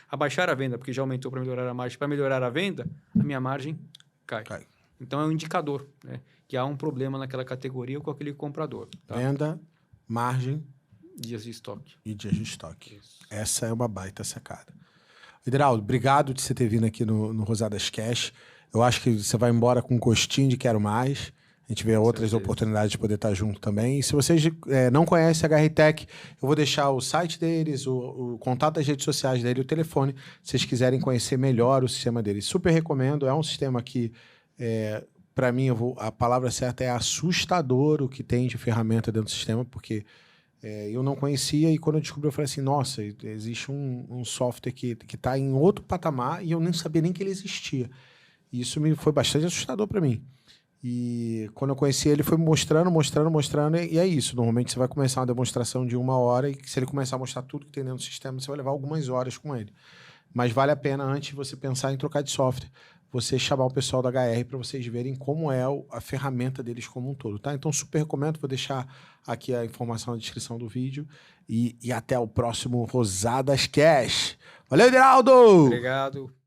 abaixar a venda, porque já aumentou para melhorar a margem, para melhorar a venda, a minha margem cai. Então, é um indicador, né, que há um problema naquela categoria com aquele comprador. Tá? Venda, margem... Dias de estoque. E dias de estoque. Isso. Essa é uma baita sacada. Hidraldo, obrigado de você ter vindo aqui no Rosadas Cash. Eu acho que você vai embora com um gostinho de quero mais. A gente vê outras oportunidades de poder estar junto também. E se vocês não conhecem a HRTech, eu vou deixar o site deles, o contato das redes sociais dele, o telefone, se vocês quiserem conhecer melhor o sistema deles. Super recomendo. É um sistema que... para mim, a palavra certa é assustador o que tem de ferramenta dentro do sistema, porque eu não conhecia e quando eu descobri, eu falei assim, nossa, existe um software que está em outro patamar e eu nem sabia nem que ele existia. E isso foi bastante assustador para mim. E quando eu conheci ele, foi mostrando, e é isso. Normalmente você vai começar uma demonstração de 1 hora e se ele começar a mostrar tudo que tem dentro do sistema, você vai levar algumas horas com ele. Mas vale a pena, antes de você pensar em trocar de software, você chamar o pessoal da HR para vocês verem como é a ferramenta deles como um todo, tá? Então, super recomendo, vou deixar aqui a informação na descrição do vídeo e até o próximo Rosadas Cash. Valeu, Diraldo! Obrigado.